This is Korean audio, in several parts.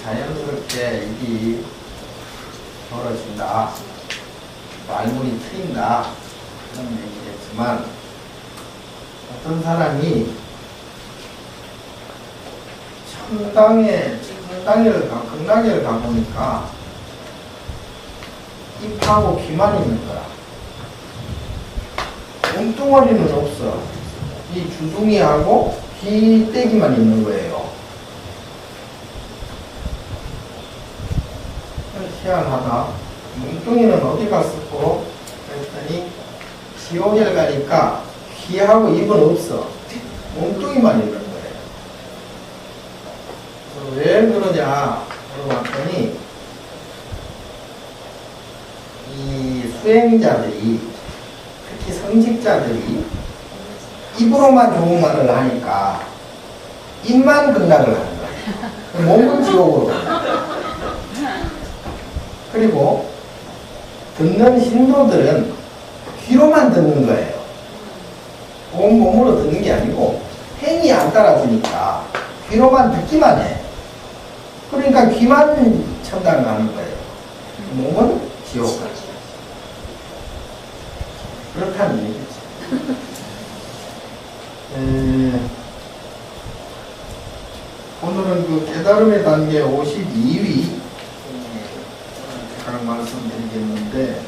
자연스럽게 일이 벌어진다. 말문이 트인다. 그런 얘기겠지만, 어떤 사람이 극락을 가보니까 입하고 귀만 있는 거야. 몸뚱어리는 없어. 이 주둥이하고 귀때기만 있는 거예요. 희한하다. 몸뚱이는 어디 갔었고? 그랬더니 지옥에 가니까 귀하고 입은 없어. 몸뚱이만 있는 거예요. 왜 그러냐 물어봤더니 이 수행자들이, 특히 성직자들이 입으로만 좋은 말을 하니까 입만 극락을 하는 거예요. 몸은 지옥으로 가는 거예요. 그리고 듣는 신도들은 귀로만 듣는 거예요. 온 몸으로 듣는 게 아니고 행이 안 따라주니까 귀로만 듣기만 해. 그러니까 귀만 천당 가는 거예요. 몸은 지옥 가죠. 그렇다는 얘기죠. 오늘은 그 깨달음의 단계 52위 말씀드리겠는데,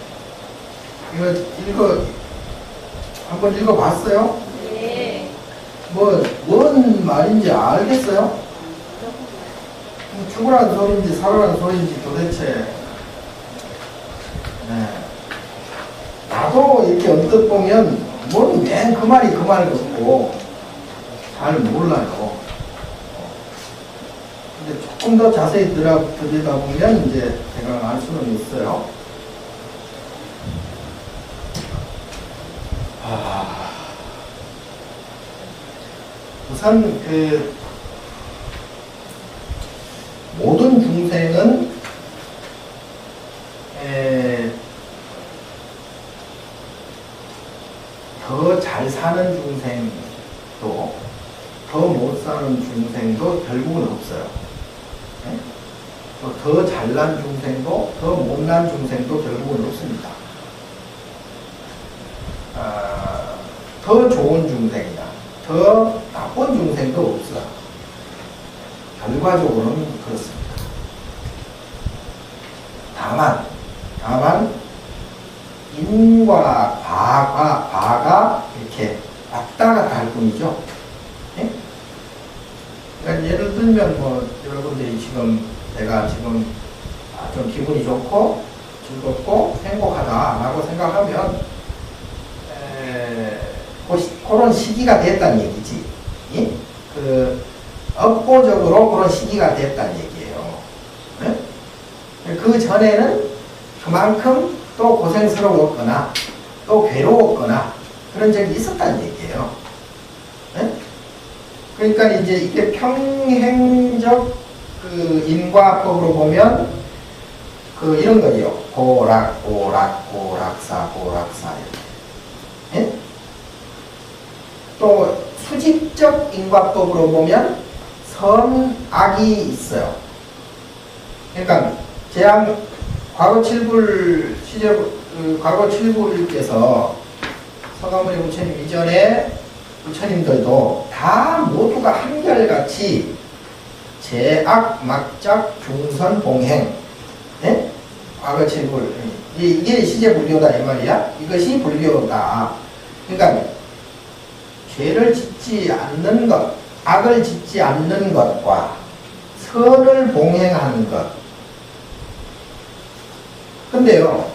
이거 한번 읽어봤어요? 네. 뭔 말인지 알겠어요? 죽으라는 소리인지 살아라는 소리인지 도대체. 네. 나도 이렇게 언뜻 보면 뭔 맨 그 말이 그 말 같고 잘 몰라요. 근데 조금 더 자세히 들여다보면 이제 제가 알 수는 있어요. 우선 모든 중생은 더 잘 사는 중생도 더 못 사는 중생도 결국은 없어요. 더 잘난 중생도 더 못난 중생도 결국은 없습니다. 더 좋은 중생이다, 더 나쁜 중생도 없어요. 결과적으로는 그렇습니다. 다만 인과 바가 이렇게 왔다 갔다 할 뿐이죠. 예? 그러니까 예를 들면 여러분들이 내가 지금 좀 기분이 좋고 즐겁고 행복하다라고 생각하면 그런 시기가 됐다는 얘기지. 예? 업보적으로 그런 시기가 됐다는 얘기예요. 예? 그 전에는 그만큼 또 고생스러웠거나 또 괴로웠거나 그런 적이 있었다는 얘기예요. 예? 그러니까 이제 이게 평행적 인과법으로 보면 이런 거죠. 고락사 이렇게. 예? 또 수직적 인과법으로 보면 선악이 있어요. 그러니까 과거 7불일께서 서가모니 부처님 이전에 부처님들도 다 모두가 한결같이 제악, 막작, 중선, 봉행. 네? 과거 7불. 이게 시제불교다 이 말이야. 이것이 불교다. 그러니까 죄를 짓지 않는 것, 악을 짓지 않는 것과 선을 봉행하는 것. 근데요,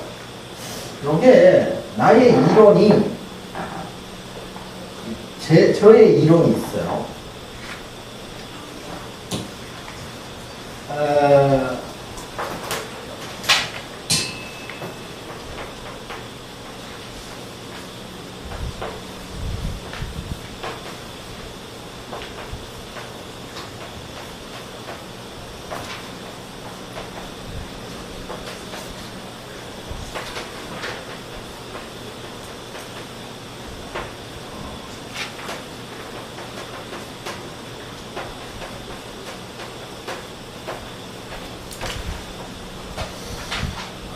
요게 나의 이론이, 저의 이론이 있어요.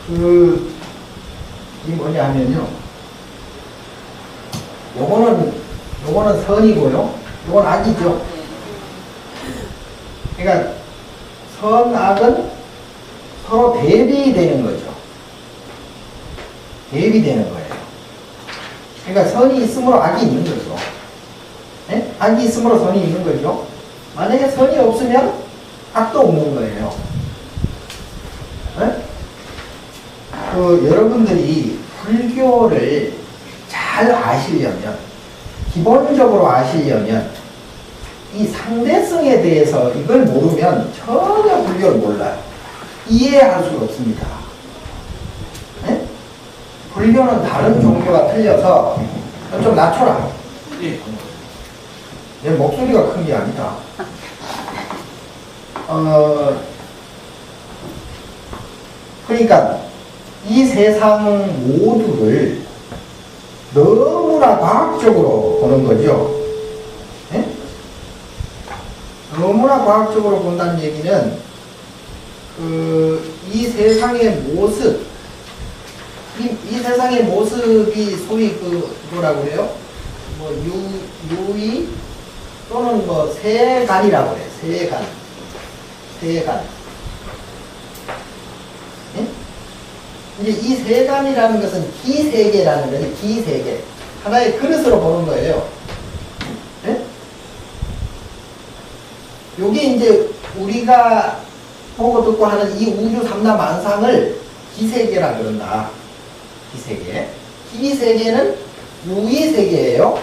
이 뭐냐 하면요. 요거는 선이고요. 요건 악이죠. 그러니까 선, 악은 서로 대비되는 거죠. 대비되는 거예요. 그러니까 선이 있으므로 악이 있는 거죠. 네? 악이 있으므로 선이 있는 거죠. 만약에 선이 없으면 악도 없는 거예요. 네? 여러분들이 불교를 잘 아시려면, 기본적으로 아시려면, 이 상대성에 대해서 이걸 모르면 전혀 불교를 몰라요. 이해할 수가 없습니다. 네? 불교는 다른 종교가 틀려서 좀 낮춰라. 내 목소리가 큰 게 아니다. 그러니까 이 세상 모두를 너무나 과학적으로 보는 거죠. 네? 너무나 과학적으로 본다는 얘기는 이 세상의 모습, 이 세상의 모습이 소위 뭐라고 그래요? 뭐 유의 또는 뭐 세간이라고 그래요. 세간. 네? 이제 이 세간이라는 것은 기세계라는 거예요. 기세계. 하나의 그릇으로 보는 거예요. 네? 요게 이제 우리가 보고 듣고 하는 이 우주 삼라 만상을 기세계라 그런다. 기세계. 기세계는 유의세계예요.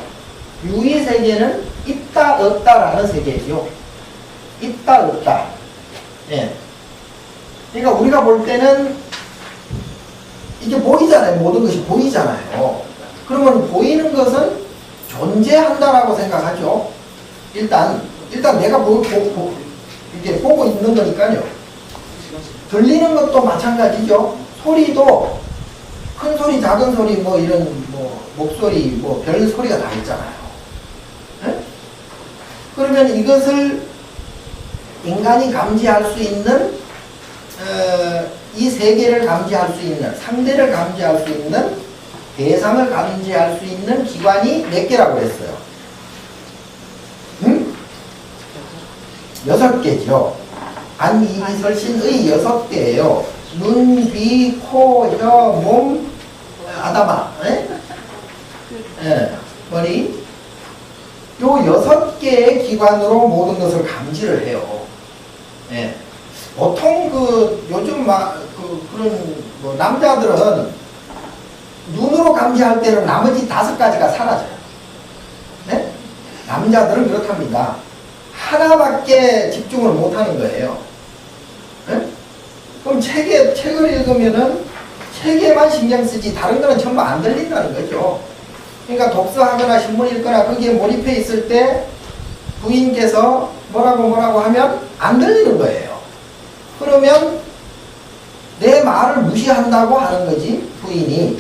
유의세계는 있다 없다라는 세계죠. 있다 없다. 예. 그러니까 우리가 볼 때는 이게 보이잖아요. 모든 것이 보이잖아요. 그러면 보이는 것은 존재한다라고 생각하죠. 일단 내가 이게 보고 있는 거니까요. 들리는 것도 마찬가지죠. 소리도 큰 소리, 작은 소리, 뭐 이런 목소리, 별 소리가 다 있잖아요. 네? 그러면 이것을 인간이 감지할 수 있는 이 세계를 감지할 수 있는, 상대를 감지할 수 있는, 대상을 감지할 수 있는 기관이 몇 개라고 했어요? 응? 6개죠. 안, 이, 설신의 6개예요. 눈, 귀, 코, 혀, 몸, 아다마, 머리. 요 6개의 기관으로 모든 것을 감지를 해요. 예. 보통 요즘 그런 남자들은 눈으로 감지할 때는 나머지 5가지가 사라져요. 네? 남자들은 그렇답니다. 하나밖에 집중을 못 하는 거예요. 네? 그럼 책을 읽으면은 책에만 신경 쓰지 다른 거는 전부 안 들린다는 거죠. 그러니까 독서하거나 신문 읽거나 거기에 몰입해 있을 때 부인께서 뭐라고 하면 안 들리는 거예요. 그러면 내 말을 무시한다고 하는 거지, 부인이.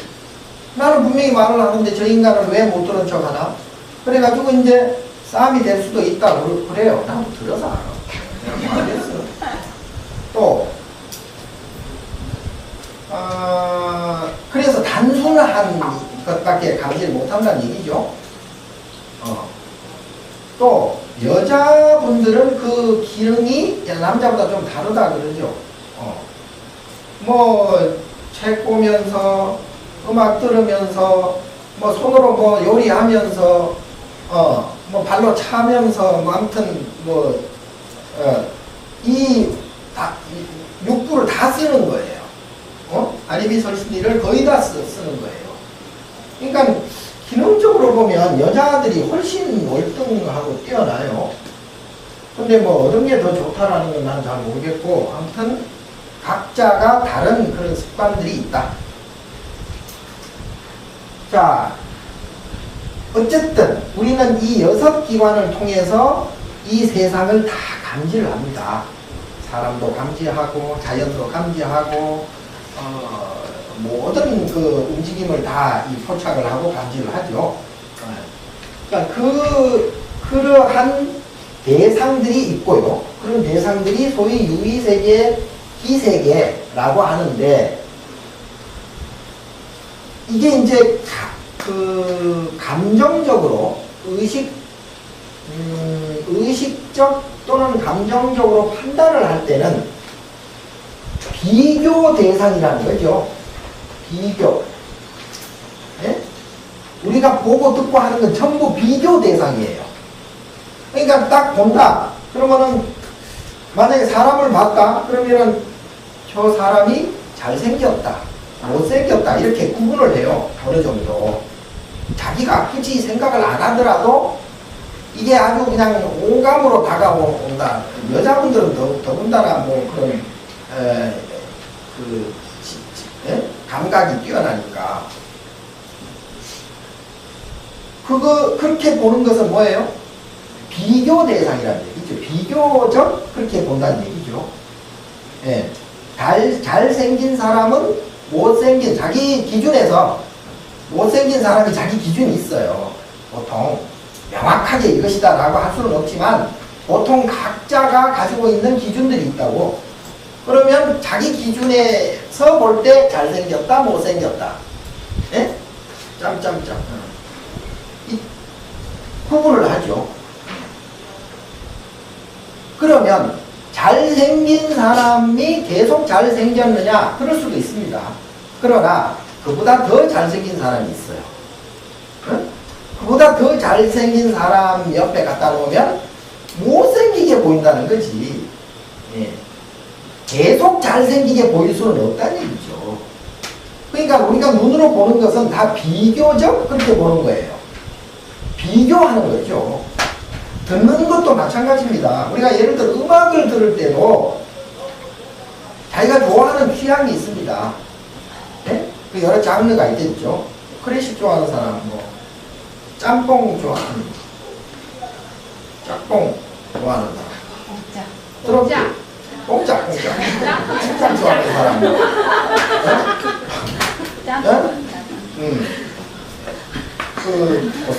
나는 분명히 말을 하는데 저 인간은 왜 못 들은 척 하나? 그래가지고 이제 싸움이 될 수도 있다고 그래요. 나도 들어서 알아. 내가 뭐 하겠어. 또 그래서 단순한 것밖에 감지를 못한다는 얘기죠. 또 여자분들은 그 기능이 남자보다 좀 다르다 그러죠. 책 보면서 음악 들으면서 손으로 요리하면서 발로 차면서 아무튼 이 육부를 다 쓰는 거예요. 아리비 설신이를 거의 다 쓰는 거예요. 그러니까 기능적으로 보면 여자들이 훨씬 월등하고 뛰어나요. 근데 어떤 게 더 좋다라는 건 난 잘 모르겠고, 아무튼 각자가 다른 그런 습관들이 있다. 자, 어쨌든 우리는 이 6기관을 통해서 이 세상을 다 감지를 합니다. 사람도 감지하고 자연도 감지하고 모든 그 움직임을 다 이 포착을 하고 감지를 하죠. 그러니까 그러한 대상들이 있고요. 그런 대상들이 소위 유의세계, 기세계라고 하는데, 이게 이제 감정적으로 의식적 또는 감정적으로 판단을 할 때는 비교 대상이라는 거죠. 비교. 네? 우리가 보고 듣고 하는 건 전부 비교 대상이에요. 그러니까 딱 본다. 그러면은 만약에 사람을 봤다. 그러면은 저 사람이 잘생겼다, 못생겼다 이렇게 구분을 해요. 어느 정도. 자기가 굳이 생각을 안 하더라도 이게 아주 그냥 오감으로 다가온다. 여자분들은 더군다나 뭐 그런 감각이 뛰어나니까. 그렇게 보는 것은 뭐예요? 비교 대상이라는 얘기죠. 비교적 그렇게 본다는 얘기죠. 예. 잘생긴 사람은 못생긴, 자기 기준에서 못생긴 사람이 자기 기준이 있어요. 보통 명확하게 이것이다 라고 할 수는 없지만 보통 각자가 가지고 있는 기준들이 있다고. 그러면 자기 기준에서 볼 때 잘생겼다 못생겼다, 예? 짬짬짬 이 구분을 하죠. 그러면 잘생긴 사람이 계속 잘생겼느냐? 그럴 수도 있습니다. 그러나 그보다 더 잘생긴 사람이 있어요. 응? 그보다 더 잘생긴 사람 옆에 갖다 놓으면 못생기게 보인다는 거지. 예. 계속 잘생기게 보일 수는 없다는 얘기죠. 그러니까 우리가 눈으로 보는 것은 다 비교적 그렇게 보는 거예요. 비교하는 거죠. 듣는 것도 마찬가지입니다. 우리가 예를 들어 음악을 들을 때도 자기가 좋아하는 취향이 있습니다. 네? 여러 장르가 있겠죠. 클래식 좋아하는 사람, 뭐 짬뽕 좋아하는, 짝뽕 좋아하는 사람, 트로트, 뽕짝 칭찬 좋아하는 사람,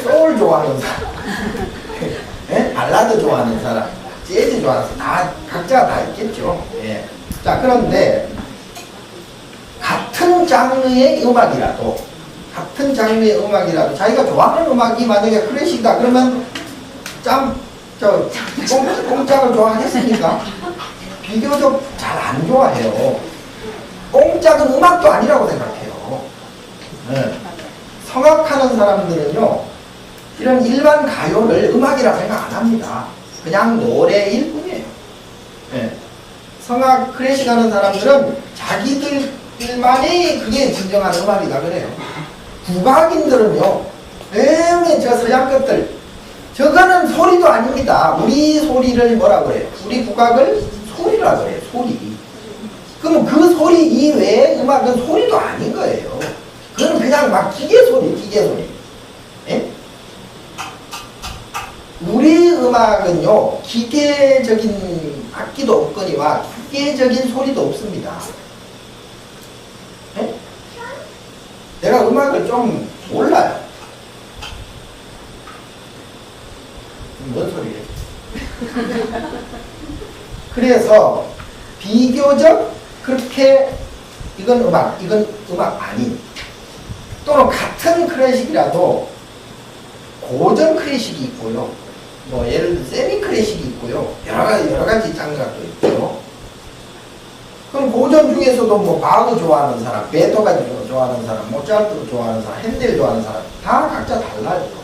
소울 좋아하는 사람, 네? 발라드 좋아하는 사람, 재즈 좋아하는 사람, 다 각자가 다 있겠죠. 예. 자, 그런데 같은 장르의 음악이라도 자기가 좋아하는 음악이 만약에 클래식이다 그러면 뽕짝을 좋아하겠습니까? 비교적 잘 안 좋아해요. 뽕짝은 음악도 아니라고 생각해요. 네. 성악하는 사람들은요, 이런 일반 가요를 음악이라 생각 안 합니다. 그냥 노래일 뿐이에요. 네. 성악 클래식 하는 사람들은 자기들만이 그게 진정한 음악이다 그래요. 국악인들은요, 왜 저 서양 것들, 저거는 소리도 아닙니다. 우리 소리를 뭐라 그래요? 우리 국악을 소리라 그래요. 소리. 그럼 그 소리 이외의 음악은 소리도 아닌 거예요. 그건 그냥 막 기계 소리. 예? 우리 음악은요, 기계적인 악기도 없거니와 기계적인 소리도 없습니다. 예? 내가 음악을 좀 몰라요. 뭔 소리래? 그래서 비교적 그렇게 이건 음악 아닌, 또는 같은 클래식이라도 고전 클래식이 있고요. 뭐 예를 들어 세미 클래식이 있고요. 여러 가지 장르가 또 있죠. 그럼 고전 중에서도 뭐 바흐 좋아하는 사람, 베토벤 좋아하는 사람, 모차르트 좋아하는 사람, 핸델 좋아하는 사람 다 각자 달라요.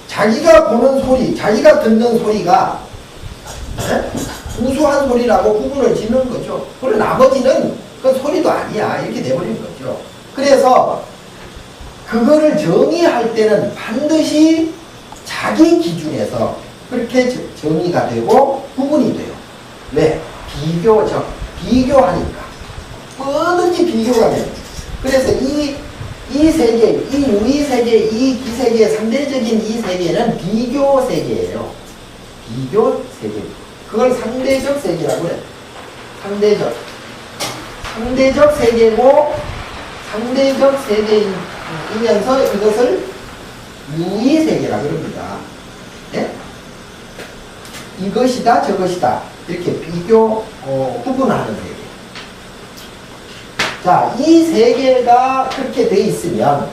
자기가 보는 소리, 자기가 듣는 소리가 우수한 소리라고 구분을 짓는 거죠. 그리고 나머지는 그건 소리도 아니야 이렇게 돼버리는 거죠. 그래서 그거를 정의할 때는 반드시 자기 기준에서 그렇게 정의가 되고 구분이 돼요. 왜? 비교하니까. 뭐든지 비교가 돼요. 그래서 이 세계, 이 유의 세계, 이 기세계, 상대적인 이 세계는 비교 세계예요. 비교 세계. 그걸 상대적 세계라고 해요. 상대적 세계고, 상대적 세계이면서 이것을 유의 세계라고 그럽니다. 예? 이것이다, 저것이다. 이렇게 구분하는 세계. 자, 이 세 개가 그렇게 돼 있으면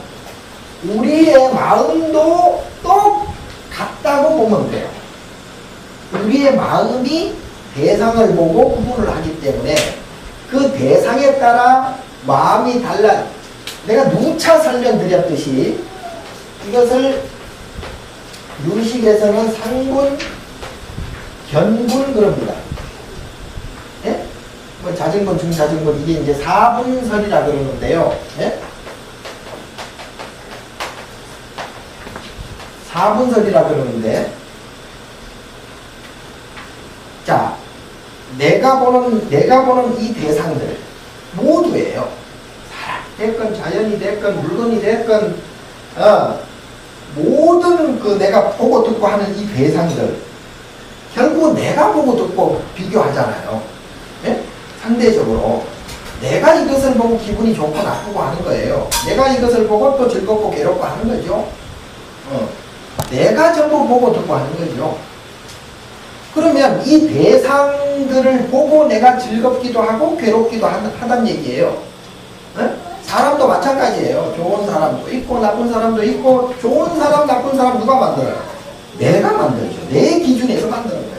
우리의 마음도 똑같다고 보면 돼요. 우리의 마음이 대상을 보고 구분을 하기 때문에 그 대상에 따라 마음이 달라. 내가 누차 설명드렸듯이 이것을 유식에서는 상분, 견분 그럽니다. 예? 뭐 자증분, 중자증분 이게 이제 사분설이라 그러는데요. 예? 사분설이라 그러는데, 자, 내가 보는 이 대상들 모두예요. 사람 됐건 자연이 됐건 물건이 됐건 모든 그 내가 보고 듣고 하는 이 대상들 결국 내가 보고 듣고 비교하잖아요. 예? 상대적으로 내가 이것을 보고 기분이 좋고 나쁘고 하는 거예요. 내가 이것을 보고 또 즐겁고 괴롭고 하는 거죠. 내가 전부 보고 듣고 하는 거죠. 그러면 이 대상들을 보고 내가 즐겁기도 하고 괴롭기도 하단 얘기예요. 네? 사람도 마찬가지예요. 좋은 사람도 있고 나쁜 사람도 있고. 좋은 사람 나쁜 사람 누가 만들어요? 내가 만들죠. 내 기준에서 만드는 거예요.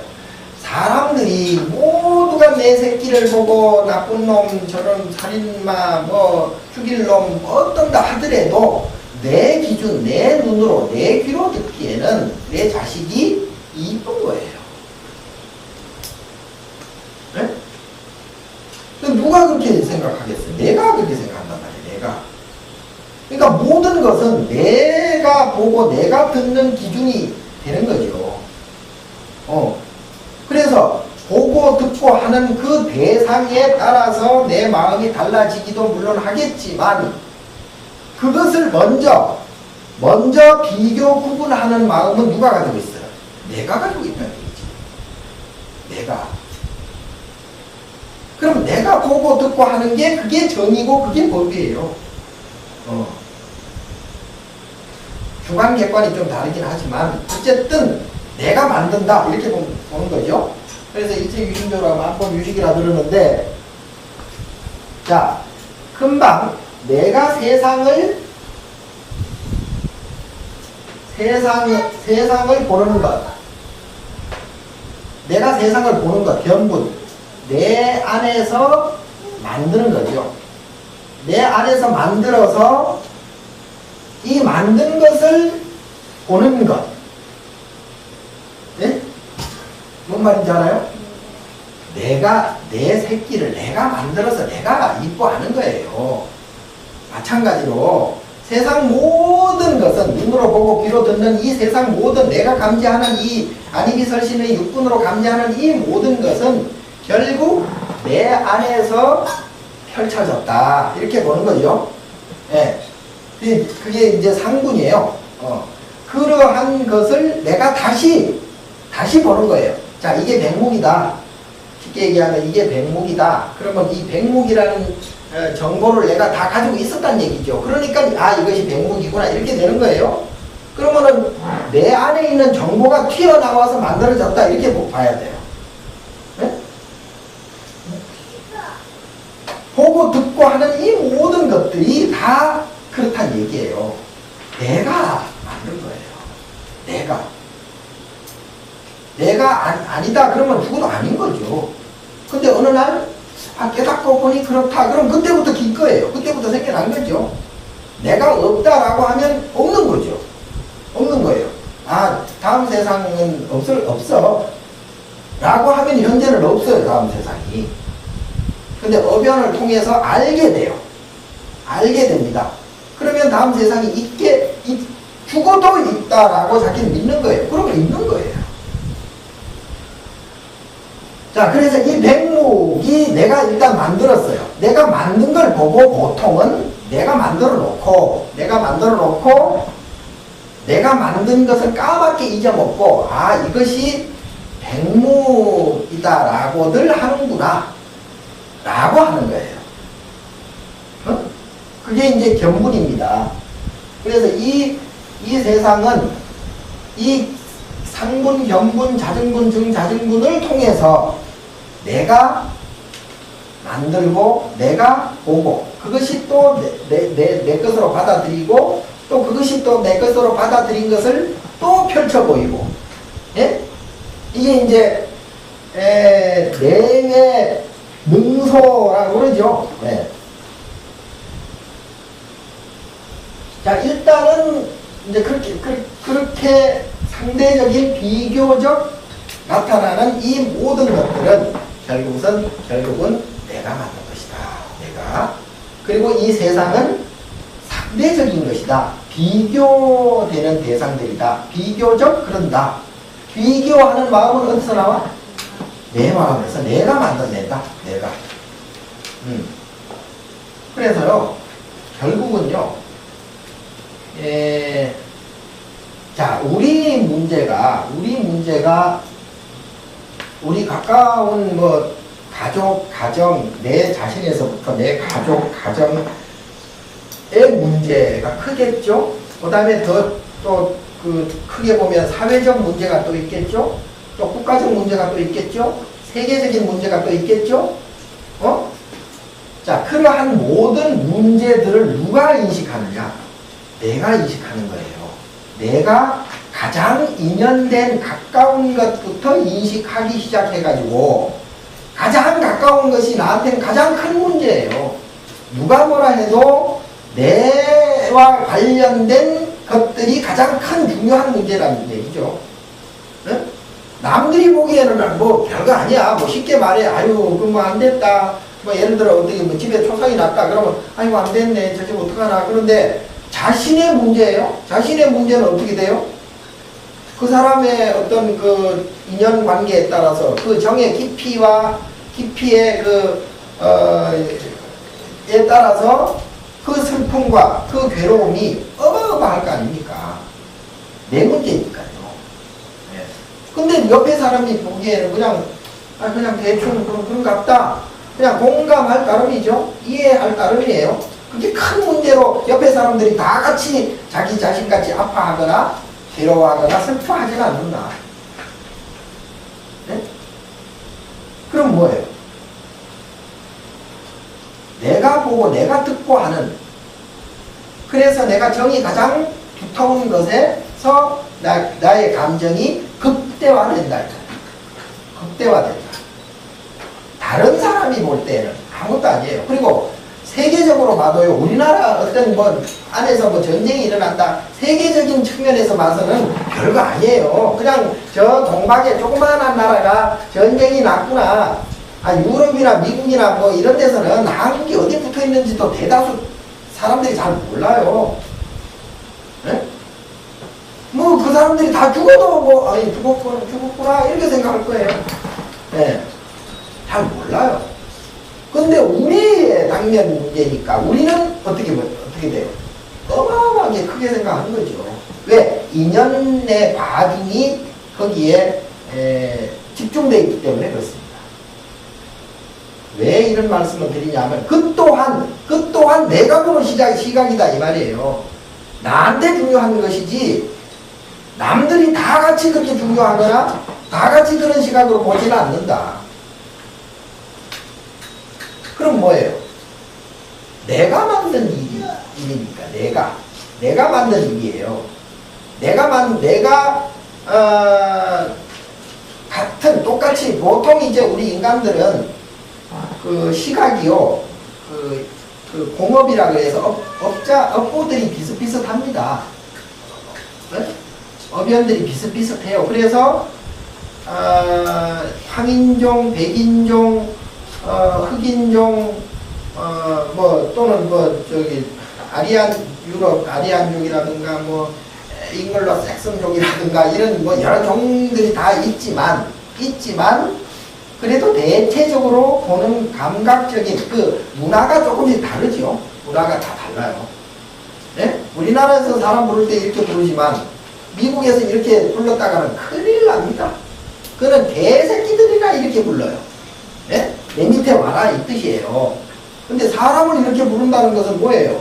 사람들이 모두가 내 새끼를 보고 나쁜 놈, 저런 살인마, 뭐 죽일 놈 어떤다 하더라도 내 기준, 내 눈으로, 내 귀로 듣기에는 내 자식이 이쁜 거예요. 네? 누가 그렇게 생각하겠어요? 내가 그렇게 생각한단 말이에요. 내가. 그러니까 모든 것은 내가 보고 내가 듣는 기준이 되는 거죠. 그래서 보고 듣고 하는 그 대상에 따라서 내 마음이 달라지기도 물론 하겠지만 그것을 먼저 비교 구분하는 마음은 누가 가지고 있어요? 내가 가지고 있다는 얘기지. 내가. 그럼 내가 보고 듣고 하는 게 그게 정이고 그게 법이에요. 주관 객관이 좀 다르긴 하지만 어쨌든 내가 만든다 이렇게 보는 거죠. 그래서 이체 유심조라고 만법 유식이라 그러는데, 자, 금방 내가 세상을 보는 것, 내가 세상을 보는 것, 견분, 내 안에서 만드는 거죠. 내 안에서 만들어서 이 만든 것을 보는 것. 네? 뭔 말인지 알아요? 내가 내 새끼를 내가 만들어서 내가 이뻐하는 거예요. 마찬가지로 세상 모든 것은 눈으로 보고 귀로 듣는 이 세상 모든 내가 감지하는 이 안이비설신의 육군으로 감지하는 이 모든 것은 결국 내 안에서 펼쳐졌다 이렇게 보는 거죠. 예. 그게 이제 상분이에요. 그러한 것을 내가 다시 보는 거예요. 자, 이게 백목이다. 쉽게 얘기하면 이게 백목이다. 그러면 이 백목이라는 정보를 내가 다 가지고 있었다는 얘기죠. 그러니까 아, 이것이 백목이구나 이렇게 되는 거예요. 그러면은 내 안에 있는 정보가 튀어나와서 만들어졌다 이렇게 봐야 돼요. 네? 보고 듣고 하는 이 모든 것들이 다 그렇다는 얘기예요. 내가 만든 거예요. 내가 아니다 그러면 죽어도 아닌 거죠. 근데 어느 날 깨닫고 보니 그렇다 그럼 그때부터 긴 거예요. 그때부터 생겨난 거죠. 내가 없다라고 하면 없는 거죠. 없는 거예요. 아, 다음 세상은 없어 라고 하면 현재는 없어요. 다음 세상이. 근데 어변을 통해서 알게 돼요. 알게 됩니다. 그러면 다음 세상이 죽어도 있다라고 자기는 믿는 거예요. 그러면 있는 거예요. 자, 그래서 이 백목이 내가 일단 만들었어요. 내가 만든 걸 보고 보통은 내가 만들어 놓고 내가 만든 것을 까맣게 잊어먹고 아, 이것이 백목이다라고들 하는구나 라고 하는 거예요. 그게 이제 견분입니다. 그래서 이 세상은 이 상분, 견분, 자증분, 중자증분을 통해서 내가 만들고 내가 보고 그것이 또 내 것으로 받아들이고 또 그것이 또 내 것으로 받아들인 것을 또 펼쳐 보이고 예? 이게 이제 내외 능소라고 그러죠. 네. 자, 일단은 이제 그렇게 상대적인 비교적 나타나는 이 모든 것들은 결국은 내가 만든 것이다. 내가. 그리고 이 세상은 상대적인 것이다. 비교되는 대상들이다. 비교적 그런다. 비교하는 마음은 어디서 나와? 내 마음에서 내가 만들어낸다. 내가. 그래서요, 결국은요, 자, 우리 문제가, 우리 가까운 뭐, 가족, 가정, 내 자신에서부터 내 가족, 가정의 문제가 크겠죠? 그 다음에 크게 보면 사회적 문제가 또 있겠죠? 또 국가적 문제가 또 있겠죠? 세계적인 문제가 또 있겠죠? 자, 그러한 모든 문제들을 누가 인식하느냐? 내가 인식하는 거예요. 내가 가장 인연된 가까운 것부터 인식하기 시작해가지고 가장 가까운 것이 나한테는 가장 큰 문제예요. 누가 뭐라 해도 내와 관련된 것들이 가장 큰 중요한 문제라는 얘기죠. 네? 남들이 보기에는 뭐 별거 아니야. 뭐 쉽게 말해. 아유, 그 뭐 안 됐다. 뭐 예를 들어 어떻게 뭐 집에 초상이 났다. 그러면 아이고 안 됐네. 저집 어떡하나. 그런데 자신의 문제예요. 자신의 문제는 어떻게 돼요? 그 사람의 어떤 그 인연 관계에 따라서 그 정의 깊이의 에 따라서 그 슬픔과 그 괴로움이 어마어마할 거 아닙니까? 내 문제니까요. 네. 근데 옆에 사람이 보기에는 그냥 대충 그런갑다. 그냥 공감할 따름이죠. 이해할 따름이에요. 그게 큰 문제로 옆에 사람들이 다 같이 자기 자신같이 아파하거나 괴로워하거나 슬퍼하지는 않는다. 네? 그럼 뭐예요? 내가 보고 내가 듣고 하는, 그래서 내가 정이 가장 두터운 것에서 나의 감정이 극대화된다. 극대화된다. 다른 사람이 볼 때는 아무것도 아니에요. 그리고 세계적으로 봐도요, 우리나라 어떤 뭐 안에서 뭐 전쟁이 일어난다, 세계적인 측면에서 봐서는 별거 아니에요. 그냥 저 동방의 조그마한 나라가 전쟁이 났구나. 유럽이나 미국이나 뭐 이런 데서는 한국이 어디 붙어 있는지도 대다수 사람들이 잘 몰라요. 네? 뭐 그 사람들이 다 죽어도 뭐 아니 죽었구나 이렇게 생각할 거예요. 네. 잘 몰라요. 근데 우리의 당면 문제니까 우리는 어떻게 돼요? 어마어마하게 크게 생각하는 거죠. 왜? 인연의 과중이 거기에 집중되어 있기 때문에 그렇습니다. 왜 이런 말씀을 드리냐면 그 또한 내가 보는 시각이다 이 말이에요. 나한테 중요한 것이지 남들이 다 같이 그렇게 중요하거나 다 같이 그런 시각으로 보지는 않는다. 그럼 뭐예요? 내가 만든 일이니까 내가 만든 일이에요. 똑같이 보통 이제 우리 인간들은 그 시각이요, 그 공업이라 그래서 업보들이 비슷비슷합니다. 네? 업연들이 비슷비슷해요. 그래서 황인종, 백인종, 흑인종, 또는 유럽 아리안족이라든가, 잉글로 섹슨족이라든가, 이런 여러 종들이 다 있지만, 그래도 대체적으로 보는 감각적인 그 문화가 조금씩 다르죠. 문화가 다 달라요. 네? 우리나라에서 사람 부를 때 이렇게 부르지만, 미국에서 이렇게 불렀다가는 큰일 납니다. 그는 개새끼들이나 이렇게 불러요. 네? 내 밑에 와라 이 뜻이에요. 근데 사람을 이렇게 부른다는 것은 뭐예요?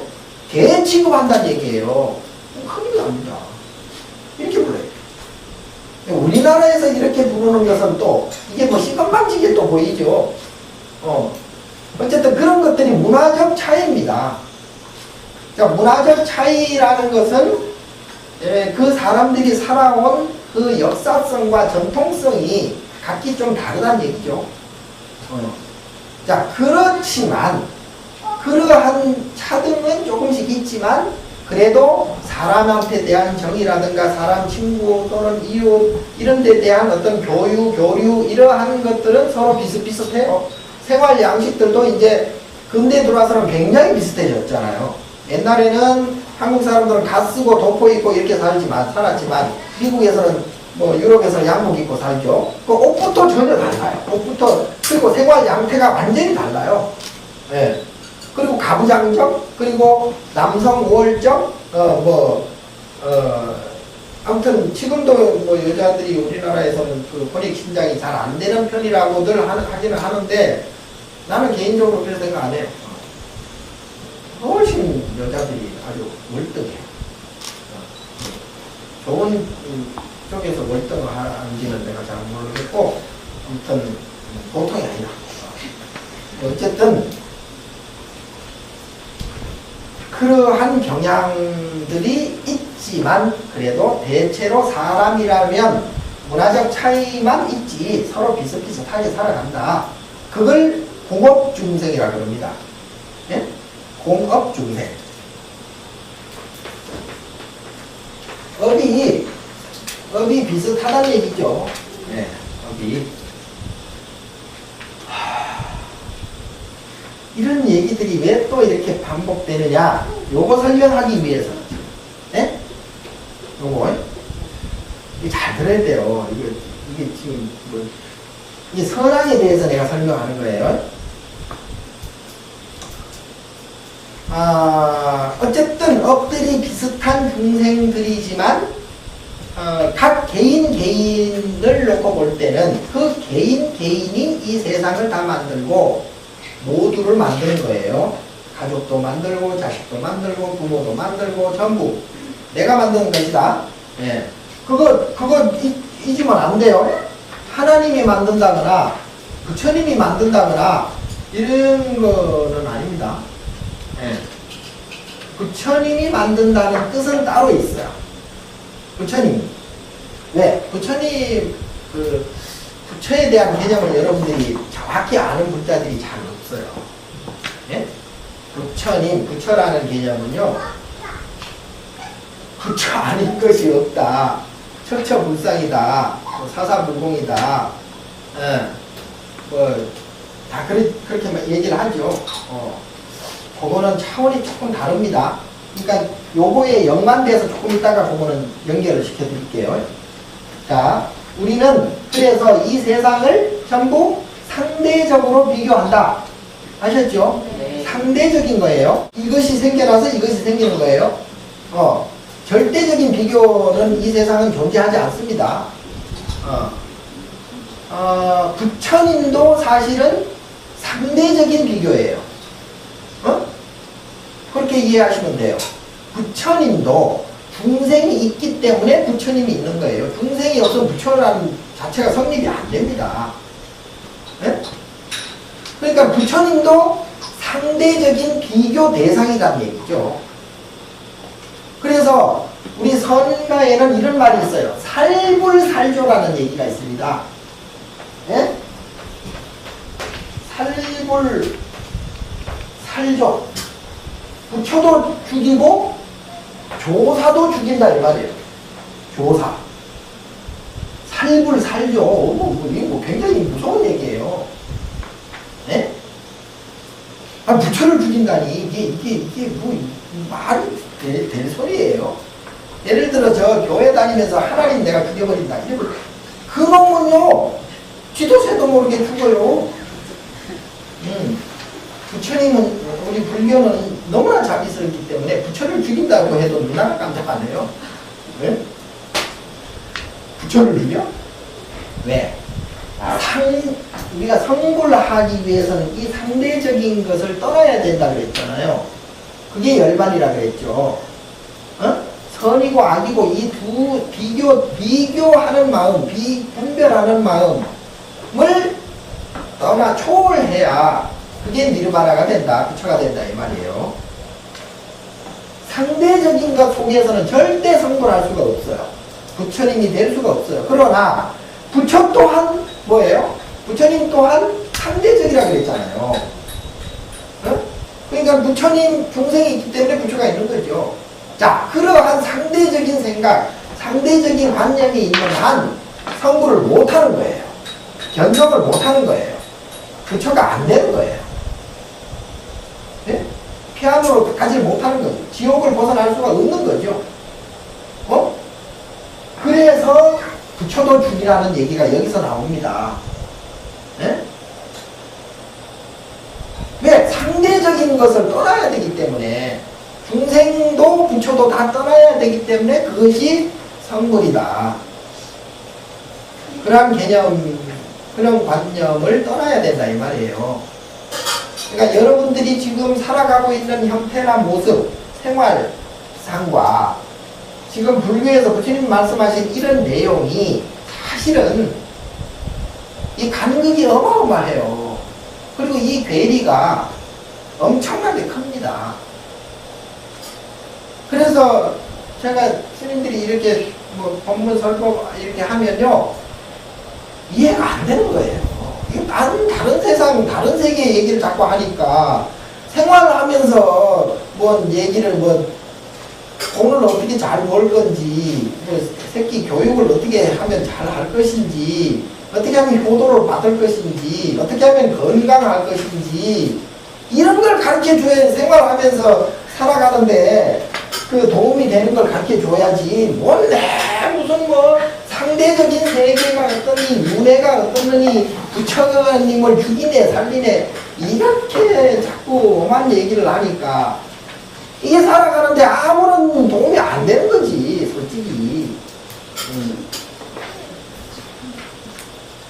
개 취급한다는 얘기예요. 큰일 납니다. 이렇게 불러요. 우리나라에서 이렇게 부르는 것은 또 이게 시건방지게 또 보이죠. 어쨌든 그런 것들이 문화적 차이입니다. 자, 문화적 차이라는 것은 그 사람들이 살아온 그 역사성과 전통성이 각기 좀 다르다는 얘기죠. 자, 그렇지만 그러한 차등은 조금씩 있지만 그래도 사람한테 대한 정의라든가 사람 친구 또는 이웃 이런 데 대한 어떤 교류 이러한 것들은 서로 비슷비슷해요. 생활 양식들도 이제 근대 들어와서는 굉장히 비슷해졌잖아요. 옛날에는 한국 사람들은 갓 쓰고 도포 입고 이렇게 살았지만 미국에서는 뭐 유럽에서는 양복 입고 살죠. 그 옷부터 전혀 달라요. 옷부터 그리고 생활 양태가 완전히 달라요. 예. 그리고 가부장적 그리고 남성 우월적 아무튼 지금도 뭐 여자들이 우리나라에서는 그 권익 신장이 잘 안 되는 편이라고들 하기는 하는데 나는 개인적으로 그렇게 생각 안 해요. 훨씬 여자들이 아주 월등해요. 좋은 쪽에서 월등을 하는지는 내가 잘 모르겠고 아무튼 보통이 아니다. 어쨌든 그러한 경향들이 있지만 그래도 대체로 사람이라면 문화적 차이만 있지 서로 비슷비슷하게 살아간다. 그걸 공업중생이라고 합니다. 예? 공업중생. 업이 비슷하다는 얘기죠. 예, 업이. 이런 얘기들이 왜 또 이렇게 반복되느냐? 요거 설명하기 위해서. 예? 요거. 이게 잘 들어야 돼요. 이게 지금 뭐, 이 선악에 대해서 내가 설명하는 거예요. 어쨌든 업들이 비슷한 중생들이지만 각 개인을 놓고 볼 때는 그 개인이 이 세상을 다 만들고 모두를 만드는 거예요. 가족도 만들고 자식도 만들고 부모도 만들고 전부 내가 만드는 것이다. 예. 그거 잊으면 안 돼요. 하나님이 만든다거나 부처님이 만든다거나 이런 거는 아닙니다. 예. 부처님이 만든다는 뜻은 따로 있어요. 부처님이. 왜? 부처님 부처에 대한 개념을 여러분들이 정확히 아는 분자들이 잘 없어요. 예? 부처라는 개념은요, 부처 아닌 것이 없다. 처처불상이다. 사사불공이다. 다 그렇게 얘기를 하죠. 그거는 차원이 조금 다릅니다. 그러니까 요거에 연관돼서 조금 있다가 그거는 연결을 시켜드릴게요. 자, 우리는 그래서 이 세상을 전부 상대적으로 비교한다. 아셨죠? 네. 상대적인 거예요. 이것이 생겨나서 이것이 생기는 거예요. 절대적인 비교는 이 세상은 존재하지 않습니다. 부처님도 사실은 상대적인 비교예요. 그렇게 이해하시면 돼요. 부처님도 중생이 있기 때문에 부처님이 있는 거예요. 중생이 없으면 부처라는 자체가 성립이 안 됩니다. 네? 그러니까 부처님도 상대적인 비교 대상이라는 얘기죠. 그래서 우리 선가에는 이런 말이 있어요. 살불살조라는 얘기가 있습니다. 네? 살불살조. 부처도 죽이고 조사도 죽인다 이 말이에요. 조사. 살불살조. 이거 굉장히 무서운 얘기예요. 네? 부처를 죽인다니 이게 뭐 말이 될 소리예요. 예를 들어 저 교회 다니면서 하나님 내가 죽여버린다. 그놈은요 지도새도 모르게 죽어요. 부처님은 우리 불교는 너무나 자비스럽기 때문에 부처를 죽인다고 해도 누나가 깜짝 안 해요. 왜? 부처를 죽여? 왜? 우리가 성불하기 위해서는 이 상대적인 것을 떠나야 된다고 그랬잖아요. 그게 열반이라 그랬죠. 선이고 악이고 이 두 비교하는 마음, 분별하는 마음을 초월해야 그게 니르바나가 된다. 부처가 된다. 이 말이에요. 상대적인 것 속에서는 절대 성불할 수가 없어요. 부처님이 될 수가 없어요. 그러나 부처 또한 뭐예요? 부처님 또한 상대적이라고 그랬잖아요. 어? 그러니까 부처님 중생이 있기 때문에 부처가 있는 거죠. 자, 그러한 상대적인 생각, 상대적인 관념이 있는 한 성불을 못하는 거예요. 견성을 못하는 거예요. 부처가 안 되는 거예요. 네? 피아노로 가지 못하는 거죠. 지옥을 벗어날 수가 없는 거죠. 어? 그래서 부처도 죽이라는 얘기가 여기서 나옵니다. 네? 왜? 상대적인 것을 떠나야 되기 때문에 중생도 부처도 다 떠나야 되기 때문에 그것이 성불이다. 그런 개념, 그런 관념을 떠나야 된다 이 말이에요. 그러니까 여러분들이 지금 살아가고 있는 형태나 모습, 생활상과 지금 불교에서 부처님 말씀하신 이런 내용이 사실은 이 간극이 어마어마해요. 그리고 이 괴리가 엄청나게 큽니다. 그래서 제가 스님들이 이렇게 뭐 법문 설법 이렇게 하면요 이해가 안 되는 거예요. 이거 다른 세상, 다른 세계 얘기를 자꾸 하니까 생활하면서 뭔 얘기를 뭐 돈을 어떻게 잘 벌 건지, 뭐 새끼 교육을 어떻게 하면 잘 할 것인지, 어떻게 하면 효도를 받을 것인지, 어떻게 하면 건강할 것인지 이런 걸 가르쳐 줘야 생활하면서 살아가는데 그 도움이 되는 걸 가르쳐 줘야지. 원래 무슨 뭐 상대적인 세계가 어떠니 윤회가 어떠니 부처님을 죽이네 살리네 이렇게 자꾸 오만 얘기를 하니까 이게 살아가는데 아무런 도움이 안 되는 거지 솔직히.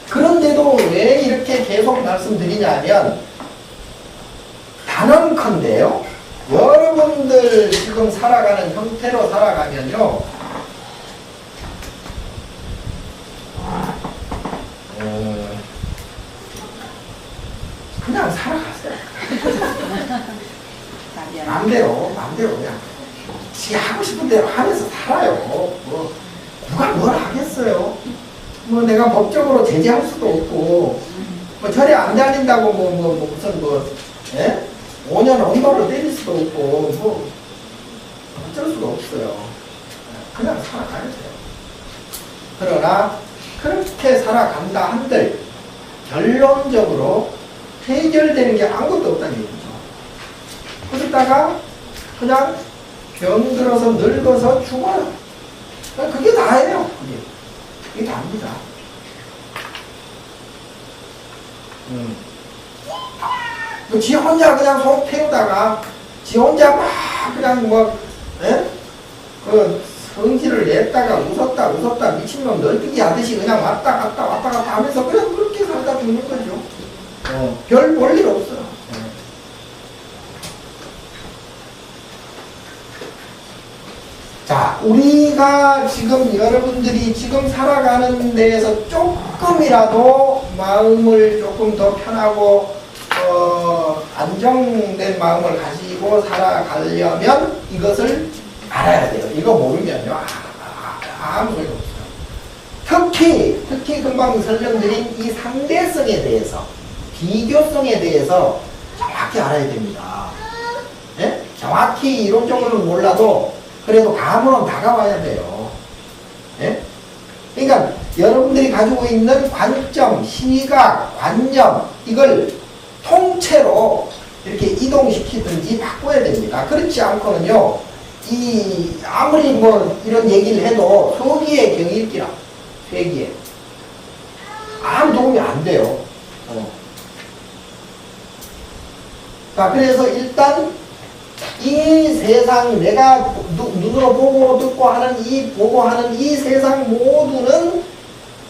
그런데도 왜 이렇게 계속 말씀드리냐면 단언컨대요 여러분들 지금 살아가는 형태로 살아가면요 그냥 살아가세요. 마음대로 그냥 지 하고 싶은 대로 하면서 살아요. 뭐 누가 뭘 하겠어요. 뭐 내가 법적으로 제재할 수도 없고 뭐 절에 안 다닌다고 뭐 무슨 뭐 예? 5년 언도를 때릴 수도 없고 뭐 어쩔 수가 없어요. 그냥 살아가야 돼요. 그러나 그렇게 살아간다 한들 결론적으로 해결되는 게 아무것도 없다는 얘기죠. 그러다가 그냥 병들어서 늙어서 죽어요. 그게 다예요. 그게 다입니다. 지 혼자 그냥 속 태우다가 지 혼자 막 그냥 뭐 예? 그 성질을 냈다가 웃었다 미친놈 널뛰기 하듯이 그냥 왔다 갔다 하면서 그냥 그렇게 살다 죽는 거죠. 별 볼 일 없어요. 자, 우리가 지금 여러분들이 지금 살아가는 데에서 조금이라도 마음을 조금 더 편하고 안정된 마음을 가지고 살아가려면 이것을 알아야 돼요. 이거 모르면요 아무 소용 없어요. 특히 금방 설명드린 이 상대성에 대해서 비교성에 대해서 정확히 알아야 됩니다. 예? 정확히 이론적으로는 몰라도 그래도 감으로는 다가와야 돼요. 예? 그러니까 여러분들이 가지고 있는 관점, 시각, 관념 이걸 통째로 이렇게 이동시키든지 바꿔야 됩니다. 그렇지 않고는요 아무리 뭐 이런 얘기를 해도 서기의 경일기라 세기에 아무 도움이 안 돼요. 자, 그래서 일단 이 세상 내가 눈으로 보고 듣고 하는 이 세상 모두는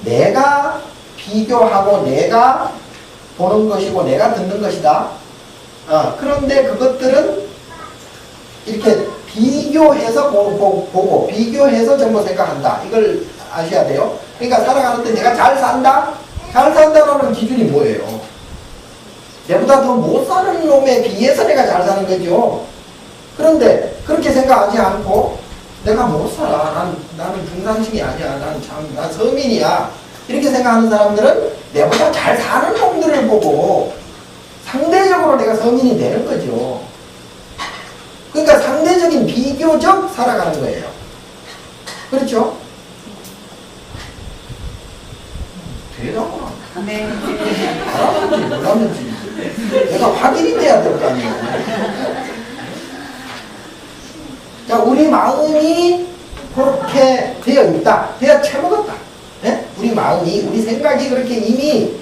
내가 비교하고 내가 보는 것이고 내가 듣는 것이다. 그런데 그것들은 이렇게 비교해서 보고 비교해서 전부 생각한다. 이걸 아셔야 돼요. 그러니까 살아가는데 내가 잘 산다? 잘 산다는 기준이 뭐예요? 내보다 더 못 사는 놈에 비해서 내가 잘 사는 거죠. 그런데 그렇게 생각하지 않고 내가 못 살아. 나는 중산층이 아니야. 난 서민이야. 이렇게 생각하는 사람들은 내보다 잘 사는 놈들을 보고 상대적으로 내가 서민이 되는 거죠. 그러니까 상대적인 비교적 살아가는 거예요. 그렇죠? 대단하구나. 네. 알았는지 몰랐는지 내가 확인이 돼야 될 거 아니에요. 자, 우리 마음이 그렇게 되어 있다. 되어 채먹었다. 네? 우리 마음이, 우리 생각이 그렇게 이미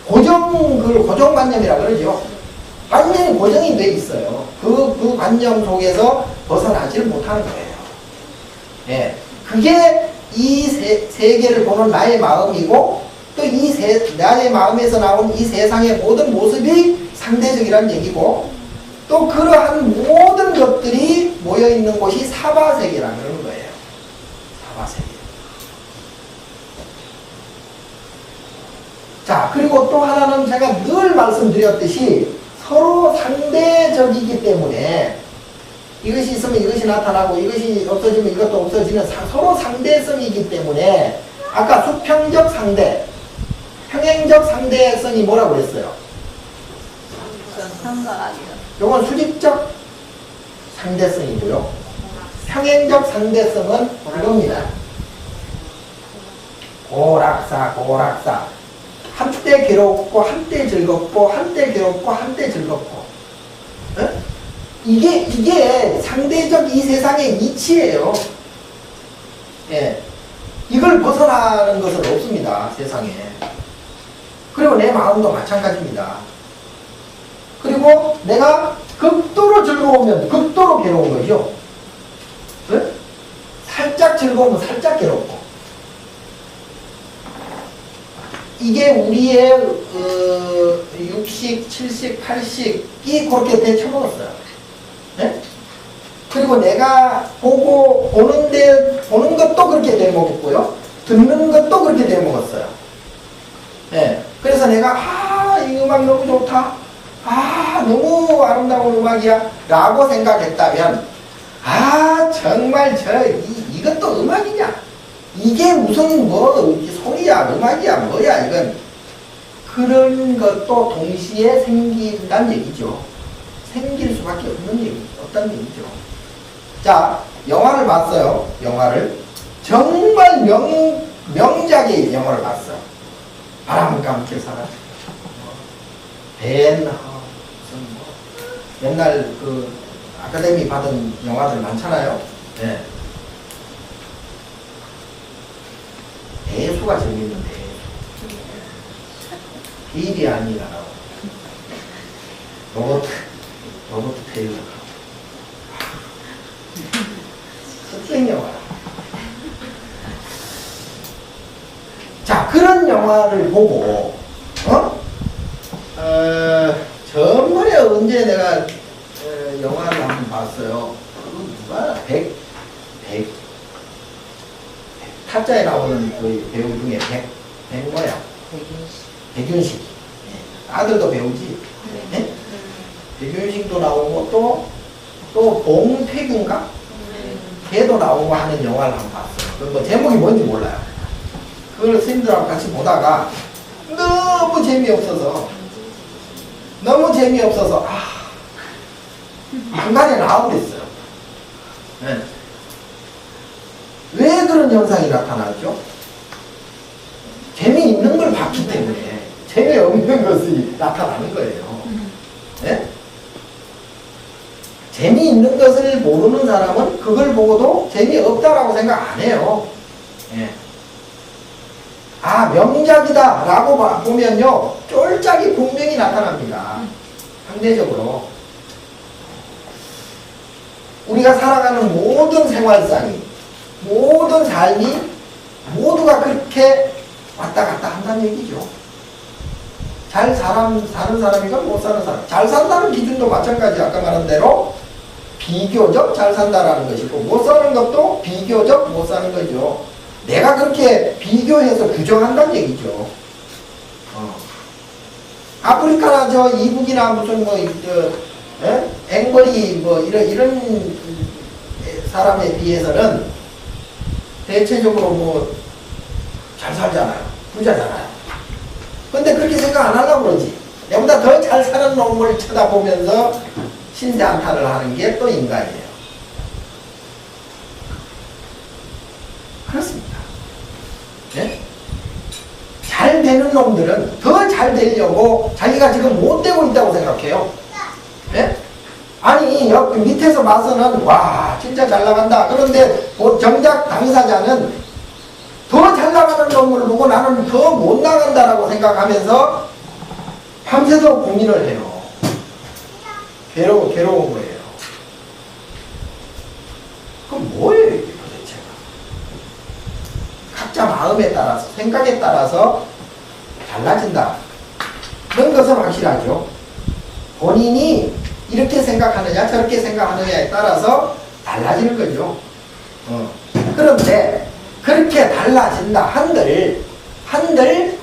고정관념이라 그러죠. 완전히 고정이 돼 있어요. 그 관념 속에서 벗어나지를 못하는 거예요. 예. 그게 이 세계를 보는 나의 마음이고, 또 나의 마음에서 나온 이 세상의 모든 모습이 상대적이라는 얘기고, 또 그러한 모든 것들이 모여있는 곳이 사바세계라는 그런 거예요. 사바세계. 자, 그리고 또 하나는 제가 늘 말씀드렸듯이 서로 상대적이기 때문에 이것이 있으면 이것이 나타나고 이것이 없어지면 이것도 없어지는 서로 상대성이기 때문에 아까 수평적 상대, 평행적 상대성이 뭐라고 그랬어요? 요건 수직적 상대성이고요. 평행적 상대성은 이겁니다. 고락사. 한때 괴롭고 한때 즐겁고 한때 괴롭고 한때 즐겁고. 에? 이게 상대적 이 세상의 이치예요. 예. 이걸 벗어나는 것은 없습니다. 세상에. 그리고 내 마음도 마찬가지입니다. 그리고 내가 극도로 즐거우면 극도로 괴로운 거죠. 네? 살짝 즐거우면 살짝 괴롭고. 이게 우리의 60, 70, 80이 그렇게 되쳐먹었어요. 네? 그리고 내가 보는 것도 그렇게 되먹었고요. 듣는 것도 그렇게 되먹었어요. 네. 그래서 내가 이 음악 너무 좋다. 너무 아름다운 음악이야. 라고 생각했다면, 정말 이것도 음악이냐? 이게 무슨 소리야, 음악이야, 뭐야, 이건. 그런 것도 동시에 생긴다는 얘기죠. 생길 수밖에 없다는 얘기죠. 자, 영화를 봤어요. 영화를. 정말 명작의 영화를 봤어요. 바람과 함께 살아. 옛날 아카데미 받은 영화들 많잖아요. 네. 대수가 재밌는데 비리 아니라고 로버트 테일러 흑백 영화. 자, 그런 영화를 보고 전번에 언제 내가 영화를 한번 봤어요. 누가 타짜에 나오는 그 배우 중에 백윤식. 네. 아들도 배우지. 네? 백윤식도 나오고 또 봉태규인가? 걔도 나오고 하는 영화를 한번 봤어요. 뭐 제목이 뭔지 몰라요. 그걸 스님들하고 같이 보다가 너무 재미없어서 중간에 나와버렸어요. 네. 왜 그런 현상이 나타나죠? 재미있는 걸 봤기 때문에 재미없는 것이 나타나는 거예요. 네? 재미있는 것을 모르는 사람은 그걸 보고도 재미없다라고 생각 안 해요. 네. 명작이다 라고 보면요, 쫄짝이 분명히 나타납니다. 상대적으로 우리가 살아가는 모든 생활상이, 모든 삶이 모두가 그렇게 왔다 갔다 한다는 얘기죠. 잘 사는 사람이건 못 사는 사람. 잘 산다는 기준도 마찬가지. 아까 말한 대로 비교적 잘 산다라는 것이고, 못 사는 것도 비교적 못 사는 거죠. 내가 그렇게 비교해서 규정한다는 얘기죠. 아프리카나 저 이북이나 무슨 뭐, 앵벌이 뭐 이런 사람에 비해서는 대체적으로 뭐 잘 살잖아요. 부자잖아요. 근데 그렇게 생각 안 하려고 그러지. 내보다 더 잘 사는 놈을 쳐다보면서 신세한탄을 하는 게 또 인간이에요. 그렇습니다. 네? 잘 되는 놈들은 더 잘 되려고 자기가 지금 못 되고 있다고 생각해요. 네? 아니 옆 밑에서 봐서는 와 진짜 잘 나간다. 그런데 정작 당사자는 더 잘 나가는 놈을 보고 나는 더 못 나간다라고 생각하면서 밤새도록 고민을 해요. 괴로운 거예요. 그럼 뭐예요 이게 도대체가? 각자 마음에 따라서 생각에 따라서 달라진다. 그런 것은 확실하죠. 본인이 이렇게 생각하느냐 저렇게 생각하느냐에 따라서 달라지는 거죠. 그런데 그렇게 달라진다 한들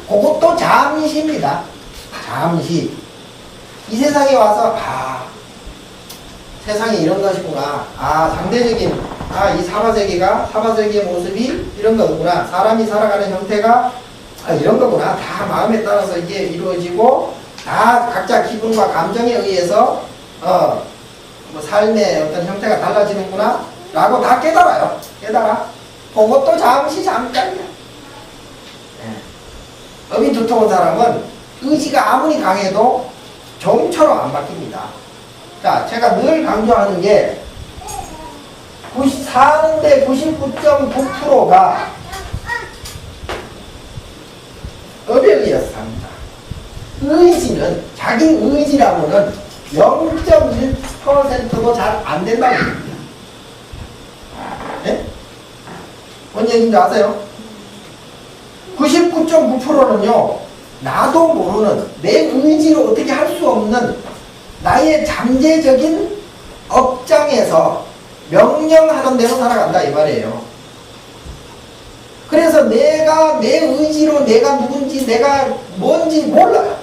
그것도 잠시입니다. 잠시 이 세상에 와서 세상이 이런 것이구나. 상대적인 이 사바세계의 모습이 이런 거구나. 사람이 살아가는 형태가 이런 거구나. 다 마음에 따라서 이게 이루어지고 다 각자 기분과 감정에 의해서 뭐 삶의 어떤 형태가 달라지는구나 라고 다 깨달아요. 그것도 잠깐이야. 업이 두터운 사람은 의지가 아무리 강해도 종처럼 안 바뀝니다. 자, 제가 늘 강조하는 게 사는데 99.9%가 업에 의해서 삽니다. 의지는 자기 의지라고는 0.1%도 잘 안 된다는 얘기입니다. 네? 뭔 얘기인지 아세요? 99.9%는요 나도 모르는 내 의지로 어떻게 할 수 없는 나의 잠재적인 업장에서 명령하는 대로 살아간다 이 말이에요. 그래서 내가 내 의지로 내가 누군지 내가 뭔지 몰라요.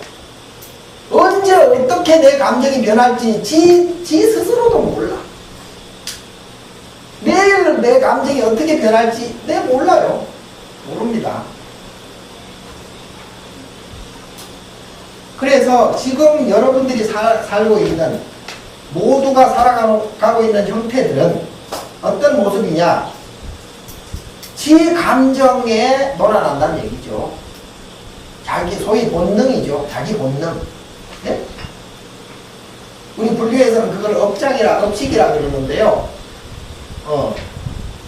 언제 어떻게 내 감정이 변할지 지 스스로도 몰라. 내일 내 감정이 어떻게 변할지 몰라요. 모릅니다. 그래서 지금 여러분들이 살고 있는 모두가 살아가고 있는 형태들은 어떤 모습이냐? 지 감정에 놀아난다는 얘기죠. 자기 소위 본능이죠. 자기 본능. 네? 우리 불교에서는 그걸 업식이라 그러는데요.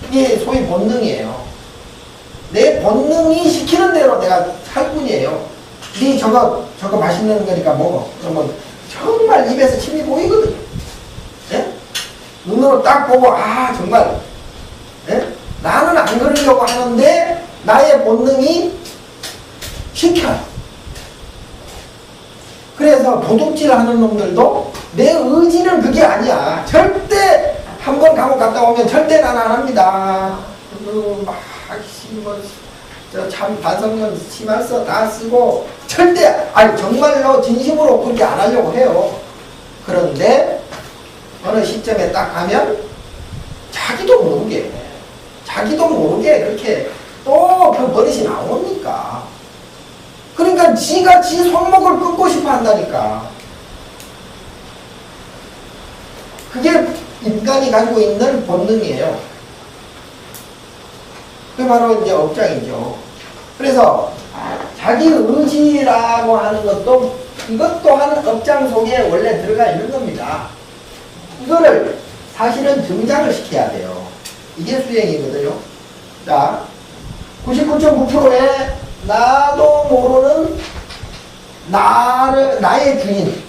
이게 소위 본능이에요. 내 본능이 시키는 대로 내가 살 뿐이에요. 네 저거 맛있는 거니까 먹어. 그러면 정말 입에서 침이 보이거든요. 네? 눈으로 딱 보고 정말 네? 나는 안 그러려고 하는데 나의 본능이 시켜요. 그래서 도둑질하는 놈들도 내 의지는 그게 아니야. 절대 한 번 감옥 갔다 오면 절대 난 안 합니다. 참 반성문 심할서 다 쓰고 절대 정말로 진심으로 그렇게 안 하려고 해요. 그런데 어느 시점에 딱 가면 자기도 모르게 그렇게 또 그 버릇이 나오니까. 그러니까 지가 지 손목을 끊고 싶어 한다니까. 그게 인간이 가지고 있는 본능이에요. 그게 바로 이제 업장이죠. 그래서 자기 의지라고 하는 것도 이것 또한 업장 속에 원래 들어가 있는 겁니다. 이거를 사실은 등장을 시켜야 돼요. 이게 수행이거든요. 자, 99.9%의 나도 모르는 나의 주인,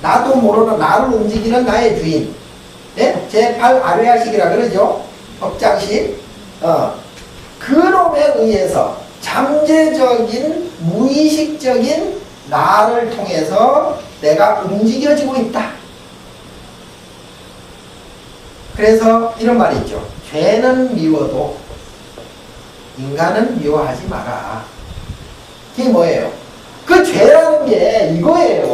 나도 모르는 나를 움직이는 나의 주인. 네? 제8 아뢰아식이라 그러죠. 업장식. 그놈에 의해서 잠재적인 무의식적인 나를 통해서 내가 움직여지고 있다. 그래서 이런 말이 있죠. 죄는 미워도 인간은 미워하지 마라. 그게 뭐예요? 그 죄라는 게 이거예요.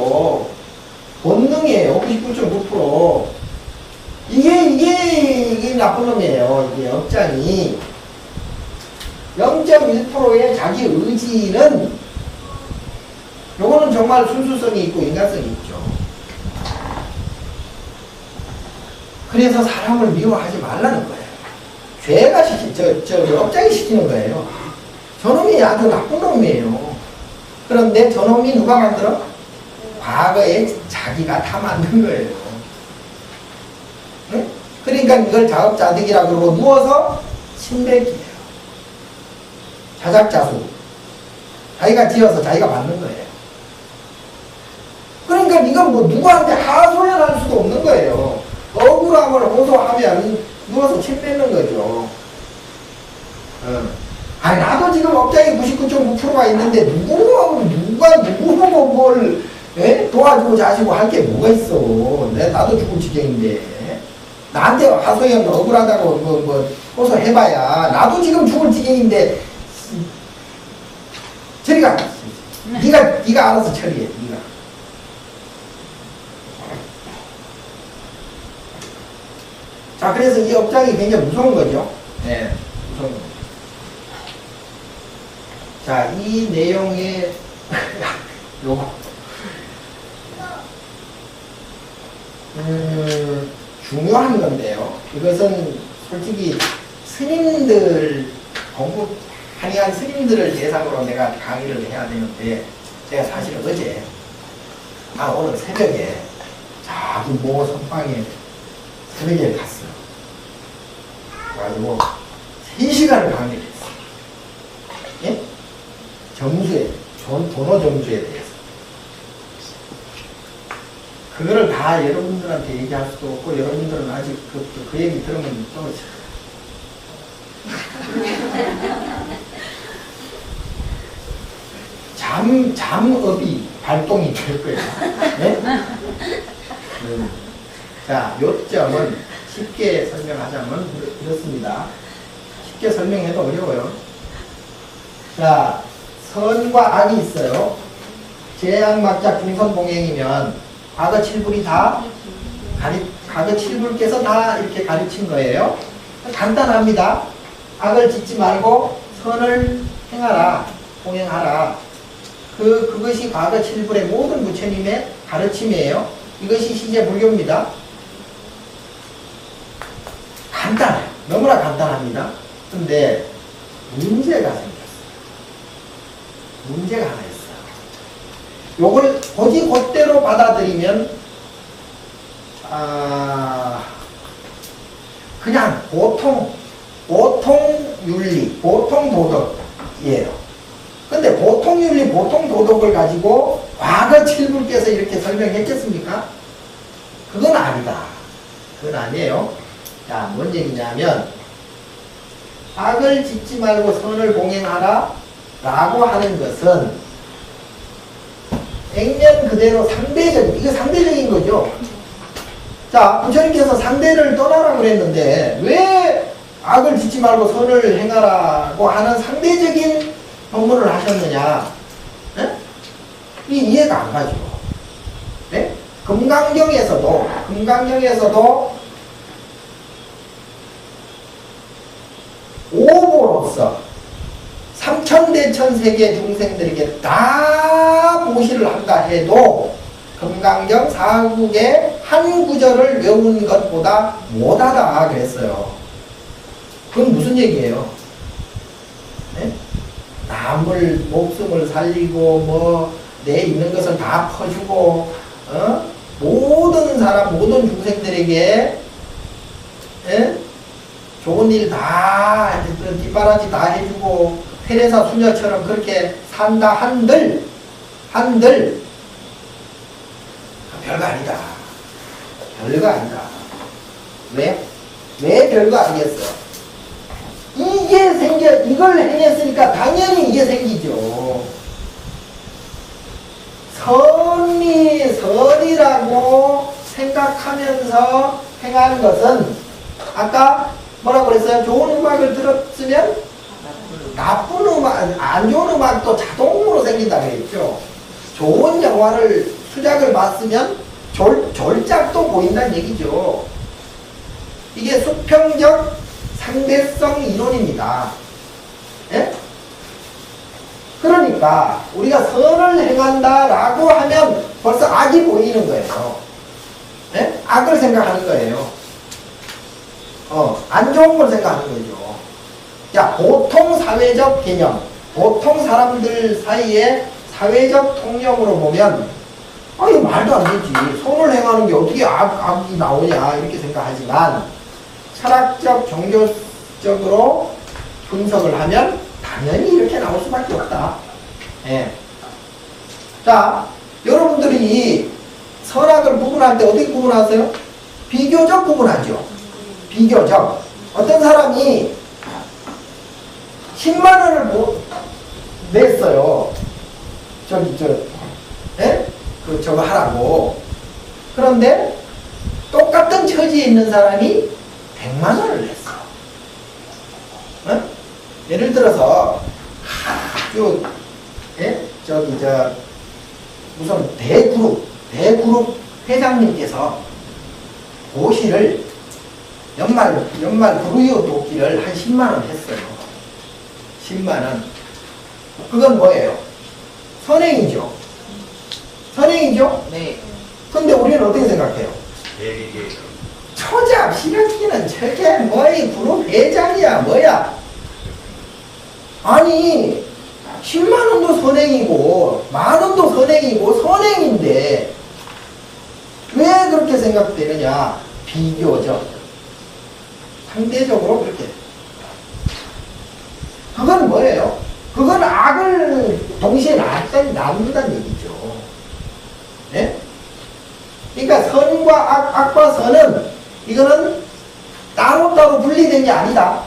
요거는 정말 순수성이 있고 인간성이 있죠. 그래서 사람을 미워하지 말라는 거예요. 죄가 업장이 시키는 거예요. 저놈이 아주 나쁜 놈이에요. 그런데 저놈이 누가 만들어? 과거에 자기가 다 만든 거예요. 응? 그러니까 이걸 자업자득이라고 그러고 누워서 침뱉기예요. 자작자수. 자기가 지어서 자기가 받는 거예요. 그러니까 이건 뭐 누구한테 하소연할 수도 없는 거예요. 억울함을 호소하면 누워서 침 뱉는 거죠. 아니 나도 지금 업장이 99.9%가 있는데 누가 누구 보고 뭘 도와주고 자시고 할 게 뭐가 있어. 나도 죽을 지경인데 나한테 하소연 억울하다고 뭐 호소해봐야 나도 지금 죽을 지경인데 저리가 네가 알아서 처리해. 네가. 자, 그래서 이 업장이 굉장히 무서운 거죠. 네, 무서운 거죠. 자, 이 내용의 요거 중요한 건데요. 이것은 솔직히 스님들 공부 한의한 스님들을 대상으로 내가 강의를 해야 되는데 제가 사실은 어제 오늘 새벽에 자기 모 선방에 새벽에 갔어요. 그래가지고 3시간을 강의를 했어요. 예? 점수에, 번호 점수에 대해서. 그거를 다 여러분들한테 얘기할 수도 없고, 여러분들은 아직 그 얘기 들으면 또, 잠업이 발동이 될 거예요. 네? 자, 요점은 쉽게 설명하자면 이렇습니다. 쉽게 설명해도 어려워요. 자, 선과 악이 있어요. 제약막자 중선봉행이면 과거 7불이 다 과거 7불께서 다 이렇게 가르친 거예요. 간단합니다. 악을 짓지 말고 선을 행하라, 봉행하라. 그것이 과거 7불의 모든 부처님의 가르침이에요. 이것이 시제 불교입니다. 간단해요. 너무나 간단합니다. 근데 문제가 생겼어요. 문제가 하나 있어요. 요걸 곧대로 받아들이면 그냥 보통 윤리, 보통 도덕이에요. 근데 보통 윤리, 보통 도덕을 가지고 과거 7불께서 이렇게 설명했겠습니까? 그건 아니다. 그건 아니에요. 자, 뭔 얘기냐면 악을 짓지 말고 선을 봉행하라 라고 하는 것은 액면 그대로 이거 상대적인 거죠. 자, 부처님께서 상대를 떠나라고 그랬는데 왜 악을 짓지 말고 선을 행하라고 하는 상대적인 법문을 하셨느냐? 네? 이해가 안 가죠. 네? 금강경에서도 오보로서 삼천대천세계 중생들에게 다 보시를 한다 해도 금강경 사국의 한 구절을 외운 것보다 못하다 그랬어요. 그건 무슨 얘기예요? 네? 남을 목숨을 살리고 내 있는 것을 다 퍼주고 모든 사람 모든 중생들에게 좋은 일 다 뒷바라지 다 해주고 테레사 수녀처럼 그렇게 산다 한들 별거 아니다. 별거 아니다. 왜? 왜 별거 아니겠어? 이걸 행했으니까 당연히 이게 생기죠. 선이라고 생각하면서 행하는 것은 아까 뭐라고 그랬어요? 좋은 음악을 들었으면 나쁜 음악, 안 좋은 음악도 자동으로 생긴다고 했죠. 좋은 영화를 수작을 봤으면 졸작도 보인다는 얘기죠. 이게 수평적 상대성 이론입니다. 예? 그러니까 우리가 선을 행한다 악이 보이는 거예요. 네? 악을 생각하는 거예요. 안 좋은 걸 생각하는 거죠. 자, 보통 사회적 개념, 보통 사람들 사이에 사회적 통념으로 보면 이거 말도 안 되지. 선을 행하는 게 어떻게 악이 나오냐 이렇게 생각하지만 철학적, 종교적으로 분석을 하면 당연히 이렇게 나올 수밖에 없다. 예. 자, 여러분들이 선악을 구분할 때 어떻게 구분하세요? 비교적 구분하죠. 비교적. 어떤 사람이 10만 원을 냈어요. 저거 하라고. 그런데 똑같은 처지에 있는 사람이 100만 원을 냈어. 예를 들어서 무슨 대그룹 회장님께서 고시를 연말 불우이웃 돕기를 한 10만 원 했어요. 10만 원. 그건 뭐예요? 선행이죠. 선행이죠? 네. 근데 우리는 어떻게 생각해요? 초잡 시각기는 저게 뭐이 그룹 회장이야 뭐야? 아니 10만 원도 선행이고 만 원도 선행이고 선행인데 왜 그렇게 생각되느냐? 비교적, 상대적으로 그렇게. 그건 뭐예요? 그건 악을 동시에 나눈다는 얘기죠. 네? 그러니까 선과 악과 선은 이거는 따로따로 분리된 게 아니다.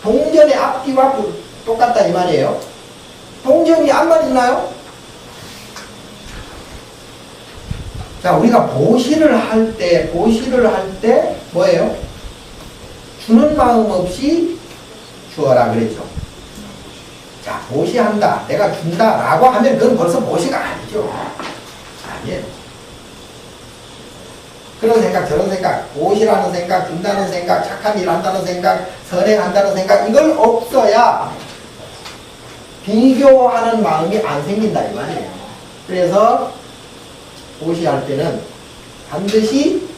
동전의 앞뒤와 똑같다 이 말이에요. 동전이 앞만 있나요? 자, 우리가 보시를 할 때 뭐예요? 주는 마음 없이 주어라 그랬죠. 자, 보시한다, 내가 준다 라고 하면 그건 벌써 보시가 아니죠. 아니에요. 그런 생각, 저런 생각, 보시라는 생각, 준다는 생각, 착한 일 한다는 생각, 선행한다는 생각, 이걸 없어야 비교하는 마음이 안 생긴다 이 말이에요. 그래서 보시할 때는 반드시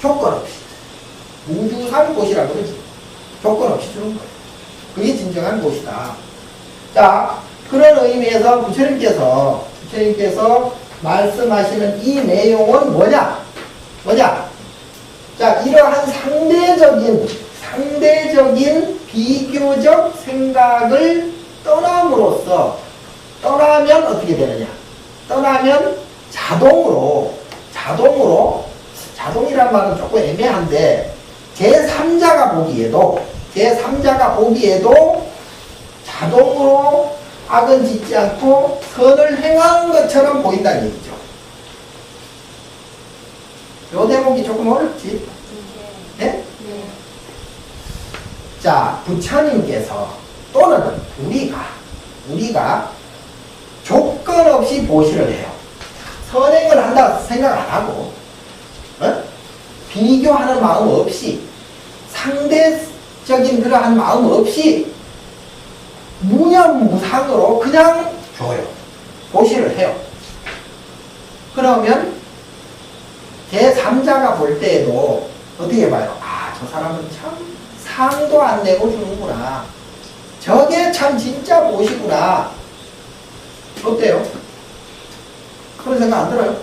조건 없이, 무주상 보시라고 그러지. 조건 없이 주는 거예요. 그게 진정한 보시다. 자, 그런 의미에서 부처님께서 말씀하시는 이 내용은 뭐냐? 자, 이러한 상대적인 비교적 생각을 떠나면 어떻게 되느냐? 떠나면 자동이란 말은 조금 애매한데, 제3자가 보기에도 자동으로 악은 짓지 않고 선을 행하는 것처럼 보인다는 얘기죠. 요 대목이 조금 어렵지? 네? 자, 부처님께서 또는 우리가 조건 없이 보시를 해요. 선행을 한다 생각 안 하고, 비교하는 마음 없이, 상대적인 그러한 마음 없이 무념무상으로 그냥 줘요. 보시를 해요. 그러면 제3자가 볼 때에도 어떻게 봐요? 저 사람은 참 상도 안 내고 주는구나. 저게 참 진짜 보시구나. 어때요? 그런 생각 안 들어요?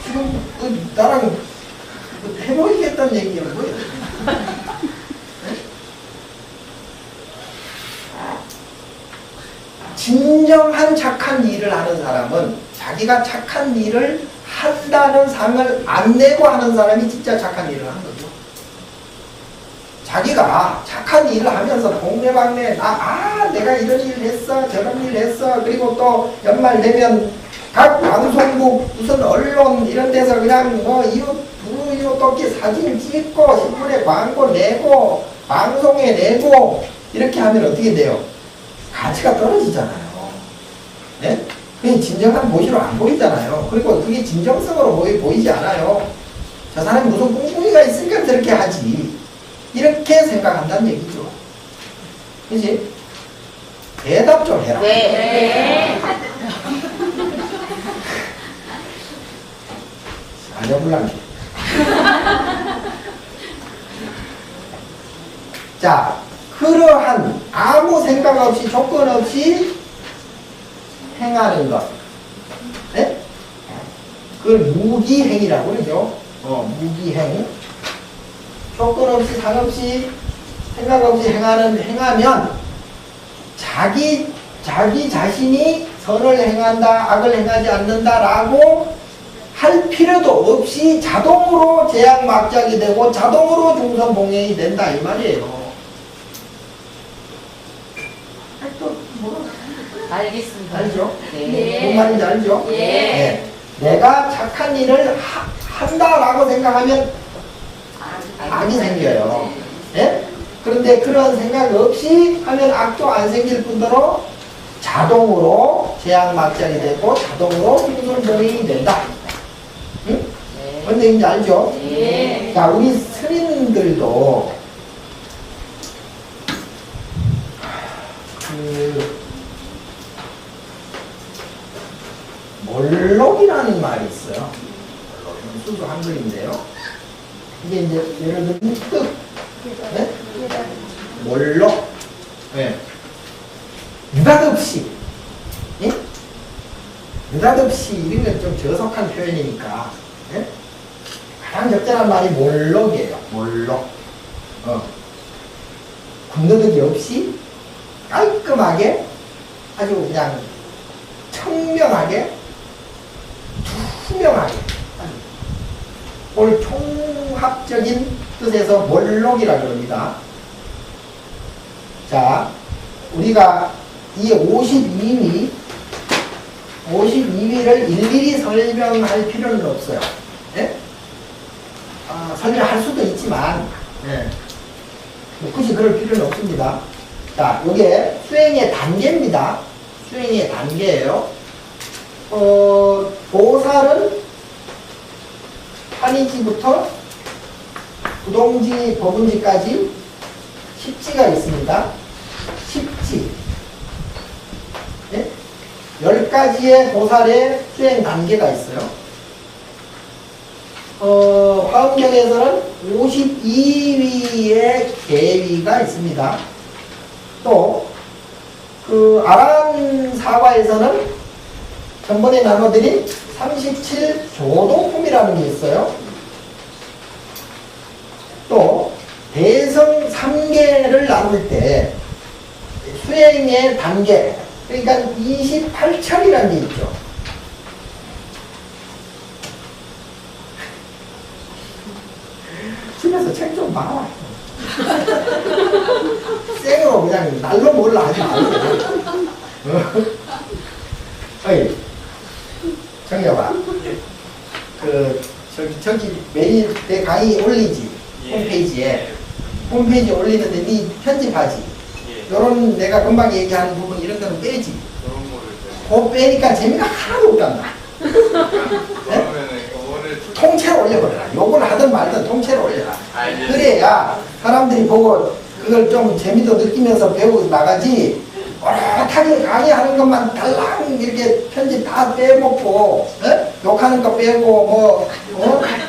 지금 나랑 해보이겠다는 얘기가 뭐예요? 진정한 착한 일을 하는 사람은 자기가 착한 일을 한다는 상을 안 내고 하는 사람이 진짜 착한 일을 하는 거죠. 자기가 착한 일을 하면서 동네방네 내가 이런 일 했어, 저런 일 했어, 그리고 또 연말 되면 각 방송국 무슨 언론 이런 데서 그냥 이웃 돕기 사진 찍고 신문에 광고 내고 방송에 내고 이렇게 하면 어떻게 돼요? 가치가 떨어지잖아요. 네? 그게 진정한 보시로 안 보이잖아요. 그리고 그게 진정성으로 보이지 않아요. 저 사람이 무슨 꿍꿍이가 있으니까 저렇게 하지. 이렇게 생각한다는 얘기죠. 그치? 대답 좀 해라. 네. 알려불란게. 자, 그러한 아무 생각 없이 조건 없이 행하는 것. 네? 그걸 무기행이라고 그러죠. 무기행. 조건 없이 상없이 생각 없이 행하면 자기 자신이 선을 행한다, 악을 행하지 않는다라고 할 필요도 없이 자동으로 제약막장이 되고 자동으로 중선봉행이 된다 이 말이에요. 또 뭐가 알겠습니다. 알죠? 네. 뭔 말인지 알죠? 예. 네. 내가 착한 일을 한다라고 생각하면 악이 생겨요. 예? 그런데 그런 생각 없이 하면 악도 안 생길 뿐더러 자동으로 제약막장이 되고 자동으로 중선봉행이 된다. 응? 네. 뭔 얘기인지 알죠? 네. 자, 우리 스님들도 몰록이라는 말이 있어요. 수수 한글인데요. 이게 이제 예를 들면 뜻, 네? 몰록, 네. 느닷없이, 예? 느닷없이 이런 건 좀 저속한 표현이니까, 예? 가장 적절한 말이 몰록이에요. 몰록. 군더더기 없이 깔끔하게 아주 그냥 청명하게 투명하게 올 총합적인 뜻에서 몰록이라고 합니다. 자, 우리가 이 52위를 일일이 설명할 필요는 없어요. 예? 설명할 수도 있지만 뭐 굳이 그럴 필요는 없습니다. 자, 이게 수행의 단계입니다. 수행의 단계예요. 보살은 판이지부터 부동지, 법운지까지 10지가 있습니다. 10지. 네? 10가지의 보살의 수행 단계가 있어요. 화엄경에서는 52위의 계위가 있습니다. 또, 아란사과에서는 전번에 나눠드린 37조동품이라는 게 있어요. 또, 대성 3계를 나눌 때, 수행의 단계, 그러니까 28철이라는 게 있죠. 집에서 책 좀 봐라. 생으로 그냥 날로 몰라 하지 말고. 어이, 정여봐. 저기 매일 내 강의 올리지. 홈페이지에 올리는데 네 편집하지. 요런 내가 금방 얘기하는 부분 이런 거는 빼지. 그거 빼니까 재미가 하나도 없단다. 네? 통째로 올려버려라. 욕을 하든 말든 통째로 올려라. 그래야 사람들이 보고 그걸 좀 재미도 느끼면서 배우고 나가지. 오롯하게 강의하는 것만 달랑 이렇게 편집 다 빼먹고 욕하는 거 빼고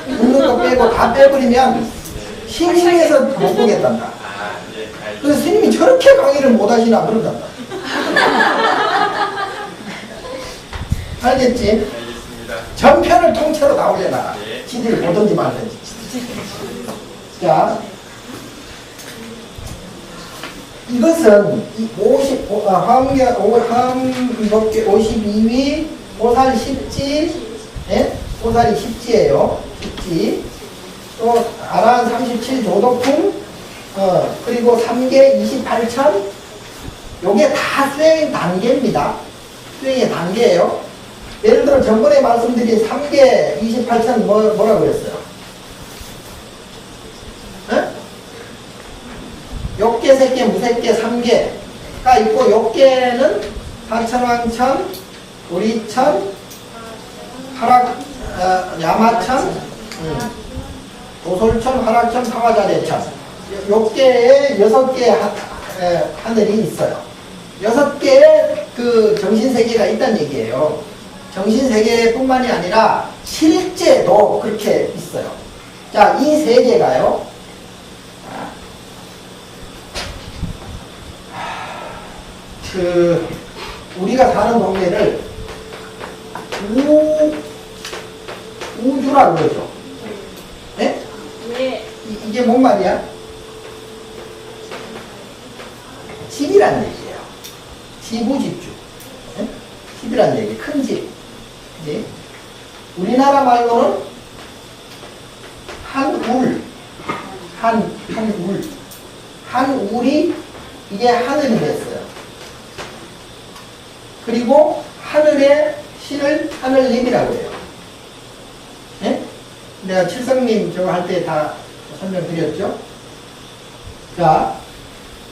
웃는 거 빼고 다 빼버리면 싱싱해서 못 보겠단다. 그래서 스님이 저렇게 강의를 못하시나 그런단다. 알겠지? 알겠습니다. 전편을 통째로 다 올려놔라. 지들이 보든지 말든지. 자, 이것은 52위 보살 10지, 보살이 10지예요. 10지. 또 아란 37조도품, 그리고 3계 28천. 요게 다 수행 단계입니다. 수행의 단계예요. 예를 들어 전번에 말씀드린 3계 28천 뭐라고 그랬어요? 욕계, 색계, 무색계, 3계가 있고 욕계는 하천왕천, 우리천, 야마천, 도솔천, 화락천, 타화자대천. 욕계에 6개의 하늘이 있어요. 6개의 그 정신세계가 있다는 얘기예요. 정신세계뿐만이 아니라 실제도 그렇게 있어요. 자, 이 세계가요. 우리가 사는 동네를 우주라 그러죠. 네? 네. 이게 뭔 말이야? 집이란 얘기예요. 지부집주. 네? 집이란 얘기, 큰 집. 네? 우리나라 말로는 한울, 한울, 한울이 이게 하늘이 됐어요. 그리고 하늘의 신을 하늘님이라고 해요. 네? 내가 칠성님 저거 할 때 다 설명드렸죠? 자,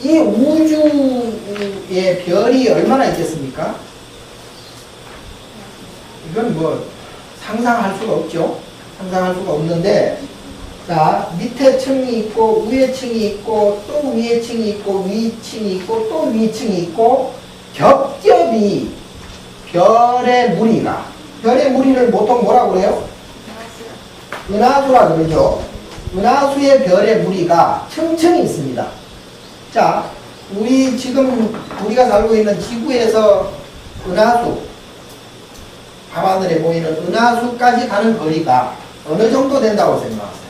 이 우주의 별이 얼마나 있겠습니까? 이건 뭐 상상할 수가 없죠. 상상할 수가 없는데, 자, 밑에 층이 있고 위에 층이 있고 또 위에 층이 있고 위층이 있고 또 위층이 있고 겹겹이 별의 무리가, 별의 무리를 보통 뭐라고 그래요? 은하수라 그러죠. 은하수의 별의 무리가 층층이 있습니다. 자, 지금 우리가 살고 있는 지구에서 은하수, 밤하늘에 보이는 은하수까지 가는 거리가 어느 정도 된다고 생각하세요?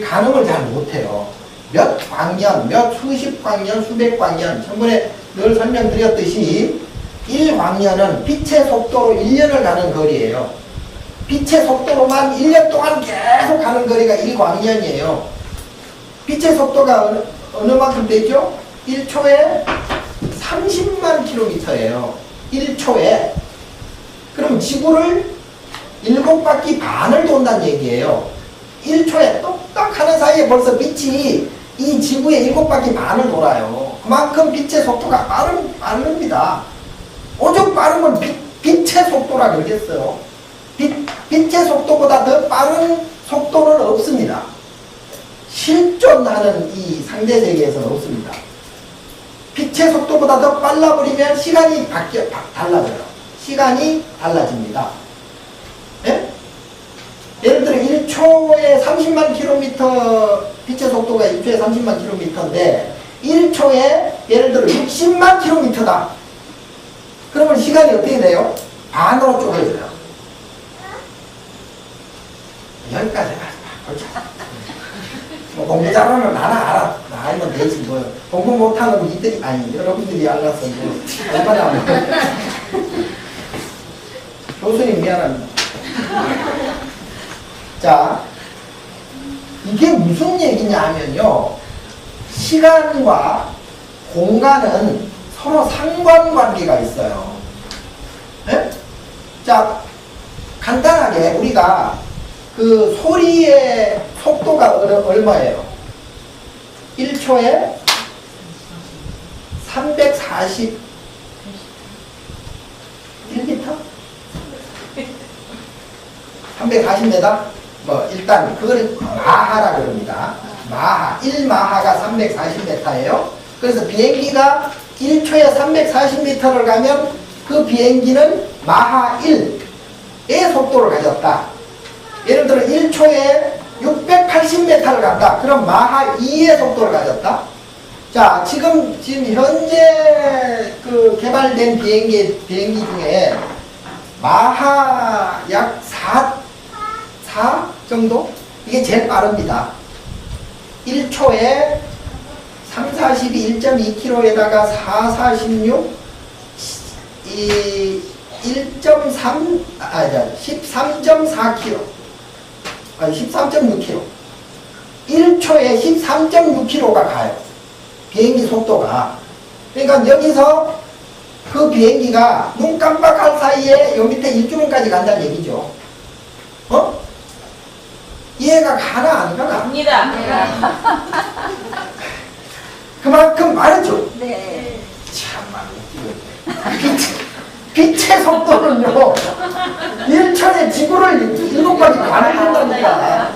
가늠을 잘 못해요. 몇 광년, 몇 수십 광년, 수백 광년. 전번에 늘 설명드렸듯이 1광년은 빛의 속도로 1년을 가는 거리예요. 빛의 속도로만 1년 동안 계속 가는 거리가 1광년이에요. 빛의 속도가 어느 만큼 되죠? 1초에 30만 킬로미터예요. 1초에. 그럼 지구를 7바퀴 반을 돈다는 얘기예요. 1초에 똑딱 하는 사이에 벌써 빛이 이 지구의 7바퀴 반을 돌아요. 그만큼 빛의 속도가 빠릅니다. 오죽 빠르면 빛의 속도라 그러겠어요. 빛의 속도보다 더 빠른 속도는 없습니다. 실존하는 이 상대세계에서는 없습니다. 빛의 속도보다 더 빨라버리면 시간이 달라져요. 시간이 달라집니다. 네? 예를 들어 1초에 30만 킬로미터, 빛의 속도가 1초에 30만 킬로미터인데 1초에 예를 들어 60만 킬로미터다. 그러면 시간이 어떻게 돼요? 반으로 쪼개져요. 여기까지 가지 마. 뭐 공부 잘하면 나는 알아. 나 알면 되지 뭐. 공부 못하는 이들이, 아니 여러분들이 알아서 뭐 얼마나 뭐. 교수님 미안합니다. 자, 이게 무슨 얘기냐 하면요, 시간과 공간은 서로 상관관계가 있어요. 네? 자, 간단하게 우리가 그 소리의 속도가 얼마예요? 1초에 341m? 뭐 일단 그거를 마하라 그럽니다. 마하, 1마하가 340m예요. 그래서 비행기가 1초에 340m를 가면 그 비행기는 마하 1의 속도를 가졌다. 예를 들어 1초에 680m를 간다. 그럼 마하 2의 속도를 가졌다. 자, 지금 현재 그 개발된 비행기 중에 마하 약 4 정도? 이게 제일 빠릅니다. 1초에 3, 42, 1.2km에다가 4, 46, 13.4km. 아니, 13.6km. 1초에 13.6km가 가요. 비행기 속도가. 그러니까 여기서 그 비행기가 눈 깜빡할 사이에 요 밑에 일주문까지 간다는 얘기죠. 어? 이해가 가나 안 가나? 갑니다. 그만큼 빠르죠? 네. 참만 빛의 속도는요 1초에 지구를 7바퀴 가는 된다니까.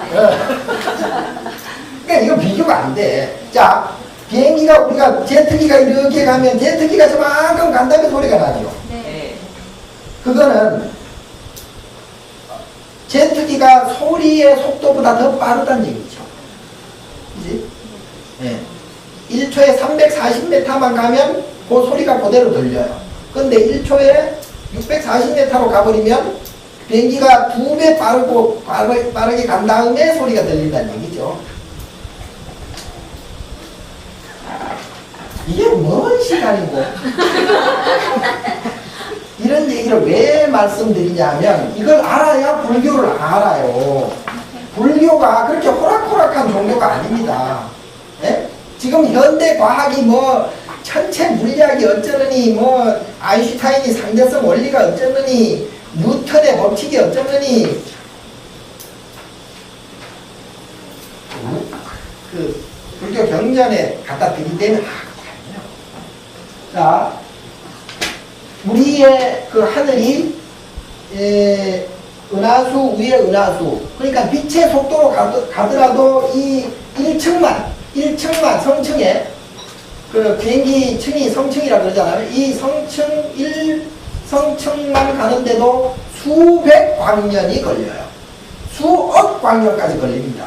그러니까 이거 비교가 안 돼. 자, 비행기가 우리가 제트기가 이렇게 가면 제트기가 저만큼 간다면 소리가 나죠. 네. 그거는 제트기가 소리의 속도보다 더 빠르다는 얘기죠. 그지? 네. 1초에 340m만 가면 그 소리가 그대로 들려요. 근데 1초에 640m로 가버리면 비행기가 2배 빠르게 간 다음에 소리가 들린다는 얘기죠. 이게 뭔 시간이고. 이런 얘기를 왜 말씀드리냐면 이걸 알아야 불교를 알아요. 불교가 그렇게 호락호락한 종교가 아닙니다. 예? 지금 현대 과학이 뭐 천체 물리학이 어쩌느니 뭐 아인슈타인이 상대성 원리가 어쩌느니 뉴턴의 법칙이 어쩌느니 그 불교 경전에 갖다 들이대면 자, 우리의 그 하늘이 은하수 위에 은하수 그러니까 빛의 속도로 가더라도 이 1층만 성층에 그 비행기 층이 성층이라고 그러잖아요. 이 성층 1성층만 가는데도 수백 광년이 걸려요. 수억 광년까지 걸립니다.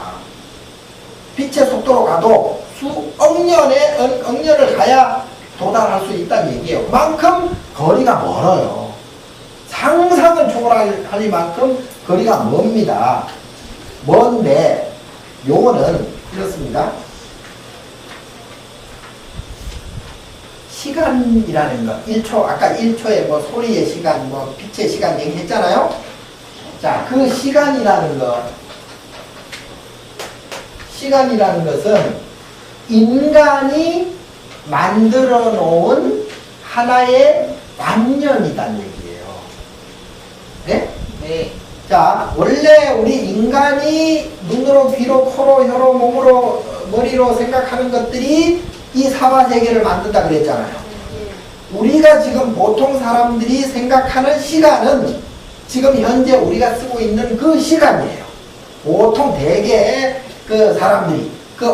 빛의 속도로 가도 수억 년을 가야 도달할 수 있다는 얘기예요. 그만큼 거리가 멀어요. 상상을 초월할 만큼 거리가 멉니다. 먼데 요거는 이렇습니다. 시간이라는 것, 1초, 아까 1초에 뭐 소리의 시간, 뭐 빛의 시간 얘기했잖아요. 자, 그 시간이라는 것은 인간이 만들어 놓은 하나의 관념이란 얘기예요. 네? 네. 자, 원래 우리 인간이 눈으로, 귀로, 코로, 혀로, 몸으로, 머리로 생각하는 것들이 이 사화세계를 만든다 그랬잖아요. 우리가 지금 보통 사람들이 생각하는 시간은 지금 현재 우리가 쓰고 있는 그 시간이에요. 보통 대개 그 사람들이 그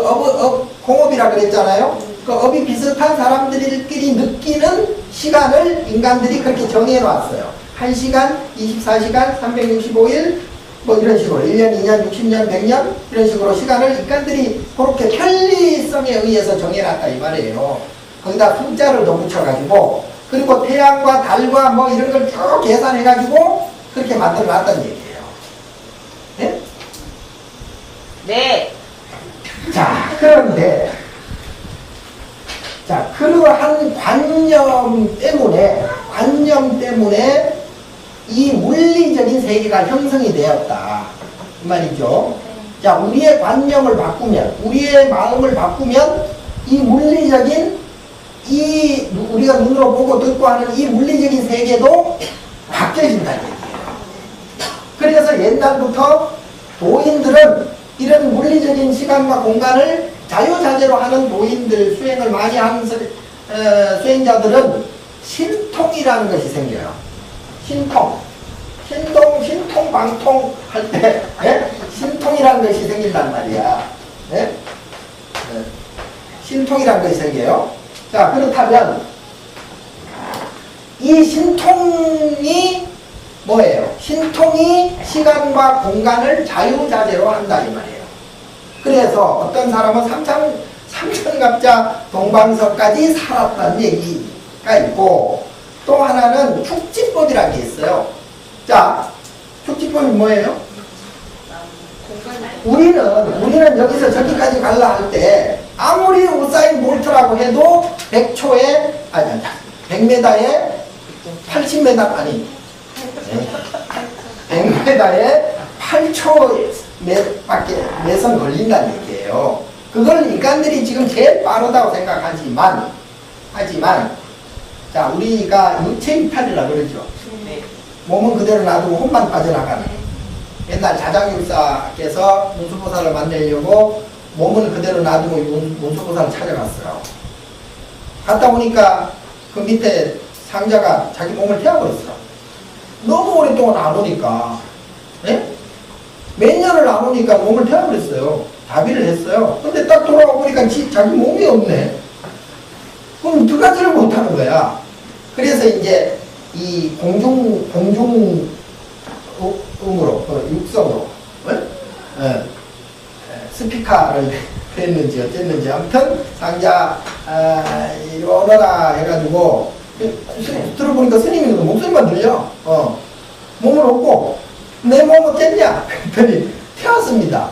공업이라 그랬잖아요. 그 업이 비슷한 사람들끼리 느끼는 시간을 인간들이 그렇게 정해놨어요. 1시간, 24시간, 365일 뭐 이런 식으로 1년, 2년, 60년, 100년 이런 식으로 시간을 인간들이 그렇게 편리성에 의해서 정해놨다 이 말이에요. 거기다 숫자를 더 붙여가지고 그리고 태양과 달과 뭐 이런 걸 쭉 계산해가지고 그렇게 만들어놨다는 얘기예요. 네? 네. 자, 그런데 자, 그러한 관념 때문에 이 물리적인 세계가 형성이 되었다. 이 말이죠. 자, 우리의 관념을 바꾸면, 우리의 마음을 바꾸면 이 물리적인 우리가 눈으로 보고 듣고 하는 이 물리적인 세계도 바뀌어진다는 얘기예요. 그래서 옛날부터 도인들은 이런 물리적인 시간과 공간을 자유자재로 하는 도인들, 수행을 많이 하는 수행자들은 신통이라는 것이 생겨요. 신통, 방통 할 때, 예? 신통이라는 것이 생긴단 말이야. 예? 신통이라는 것이 생겨요. 자, 그렇다면, 이 신통이 뭐예요? 신통이 시간과 공간을 자유자재로 한다, 이 말이에요. 그래서 어떤 사람은 삼천갑자 동방서까지 살았다는 얘기가 있고, 또 하나는 축지법이라는 게 있어요. 자, 축지법이 뭐예요? 우리는 여기서 저기까지 갈라 할 때, 아무리 우사인 볼트라고 해도 100m에 80m, 아니, 100m에 8초 매선 걸린다는 얘기예요. 그걸 인간들이 지금 제일 빠르다고 생각하지만, 자, 우리가 육체이탈이라고 그러죠. 네. 몸은 그대로 놔두고 혼만 빠져나가는. 옛날 자장육사께서 문수보살을 만나려고 몸은 그대로 놔두고 문수보살을 찾아갔어요. 갔다 오니까 그 밑에 상자가 자기 몸을 태워버렸어. 너무 오랫동안 안 오니까, 예? 몇 년을 안 오니까 몸을 태워버렸어요. 자비를 했어요. 근데 딱 돌아와 보니까 자기 몸이 없네. 그럼 두 가지를 못하는 거야. 그래서 이제 이 공중음으로, 육성으로, 스피커를 했는지 어쨌는지 아무튼 상자 이리 오너라 해가지고 들어보니까 스님이 목소리만 들려. 몸은 없고 내 몸 어땠냐? 그랬더니 태웠습니다.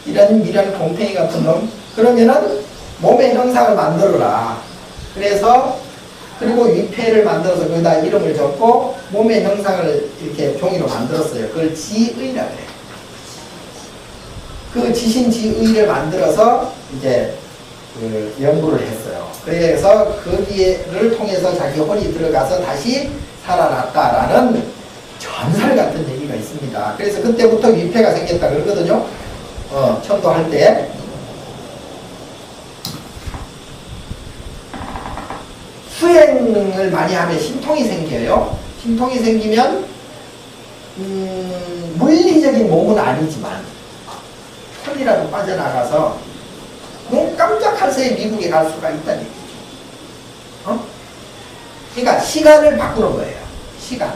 이런 곰탱이 같은 놈. 그러면은 몸의 형상을 만들어라. 그래서 그리고 위패를 만들어서 거기다 이름을 적고 몸의 형상을 이렇게 종이로 만들었어요. 그걸 지의라 그래. 그 지신지의를 만들어서 이제 그 연구를 했어요. 그래서 거기를 통해서 자기 혼이 들어가서 다시 살아났다라는 전설 같은 얘기가 있습니다. 그래서 그때부터 위패가 생겼다 그러거든요. 천도할 때. 수행을 많이 하면 신통이 생겨요. 신통이 생기면 물리적인 몸은 아니지만 손이라도 빠져나가서 눈 깜짝할 새에 미국에 갈 수가 있다는 얘기죠. 그러니까 시간을 바꾸는 거예요. 시간을.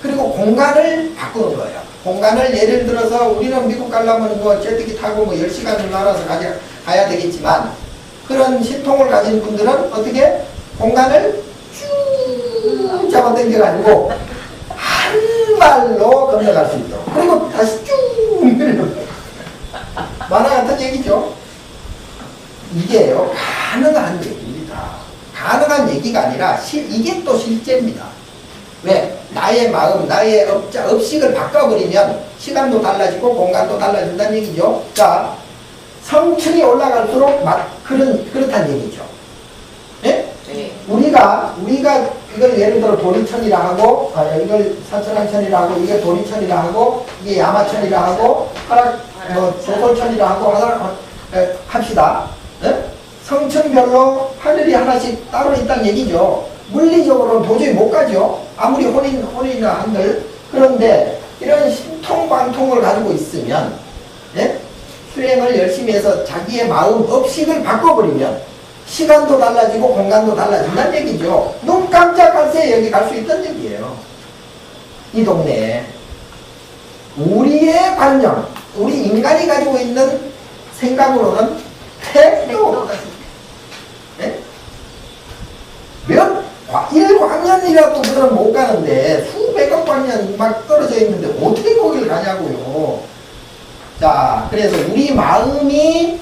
그리고 공간을 바꾸는 거예요. 공간을 예를 들어서 우리는 미국 가려면 뭐 제트기 타고 뭐 10시간을 날아서 가야 되겠지만 그런 신통을 가진 분들은 어떻게 공간을 쭉 잡아당겨가지고 한 발로 건너갈 수 있도록 그리고 다시 쭉 밀는 만화 같은 얘기죠. 이게요 가능한 얘기입니다. 가능한 얘기가 아니라 이게 또 실제입니다. 왜? 나의 마음, 나의 업식을 바꿔버리면 시간도 달라지고 공간도 달라진다는 얘기죠. 자, 성층이 올라갈수록 그렇다는 얘기죠. 네? 네. 우리가 이걸 예를 들어 도리천이라 하고, 이걸 사천왕천이라 하고, 이게 도리천이라 하고, 이게 야마천이라 하고, 조솔천이라 하고, 합시다. 네? 성층별로 하늘이 하나씩 따로 있다는 얘기죠. 물리적으로는 도저히 못 가죠. 아무리 혼이나 한들. 그런데 이런 신통방통을 가지고 있으면, 네? 수행을 열심히 해서 자기의 마음 업식을 바꿔버리면 시간도 달라지고 공간도 달라진다는 얘기죠. 눈 깜짝할 새 여기 갈 수 있다는 얘기예요. 이 동네에. 우리의 관념, 우리 인간이 가지고 있는 생각으로는 택도 네? 몇 1광년이라도 그들은 못 가는데 수백억 광년 막 떨어져 있는데 어떻게 거기를 가냐고요. 자, 그래서 우리 마음이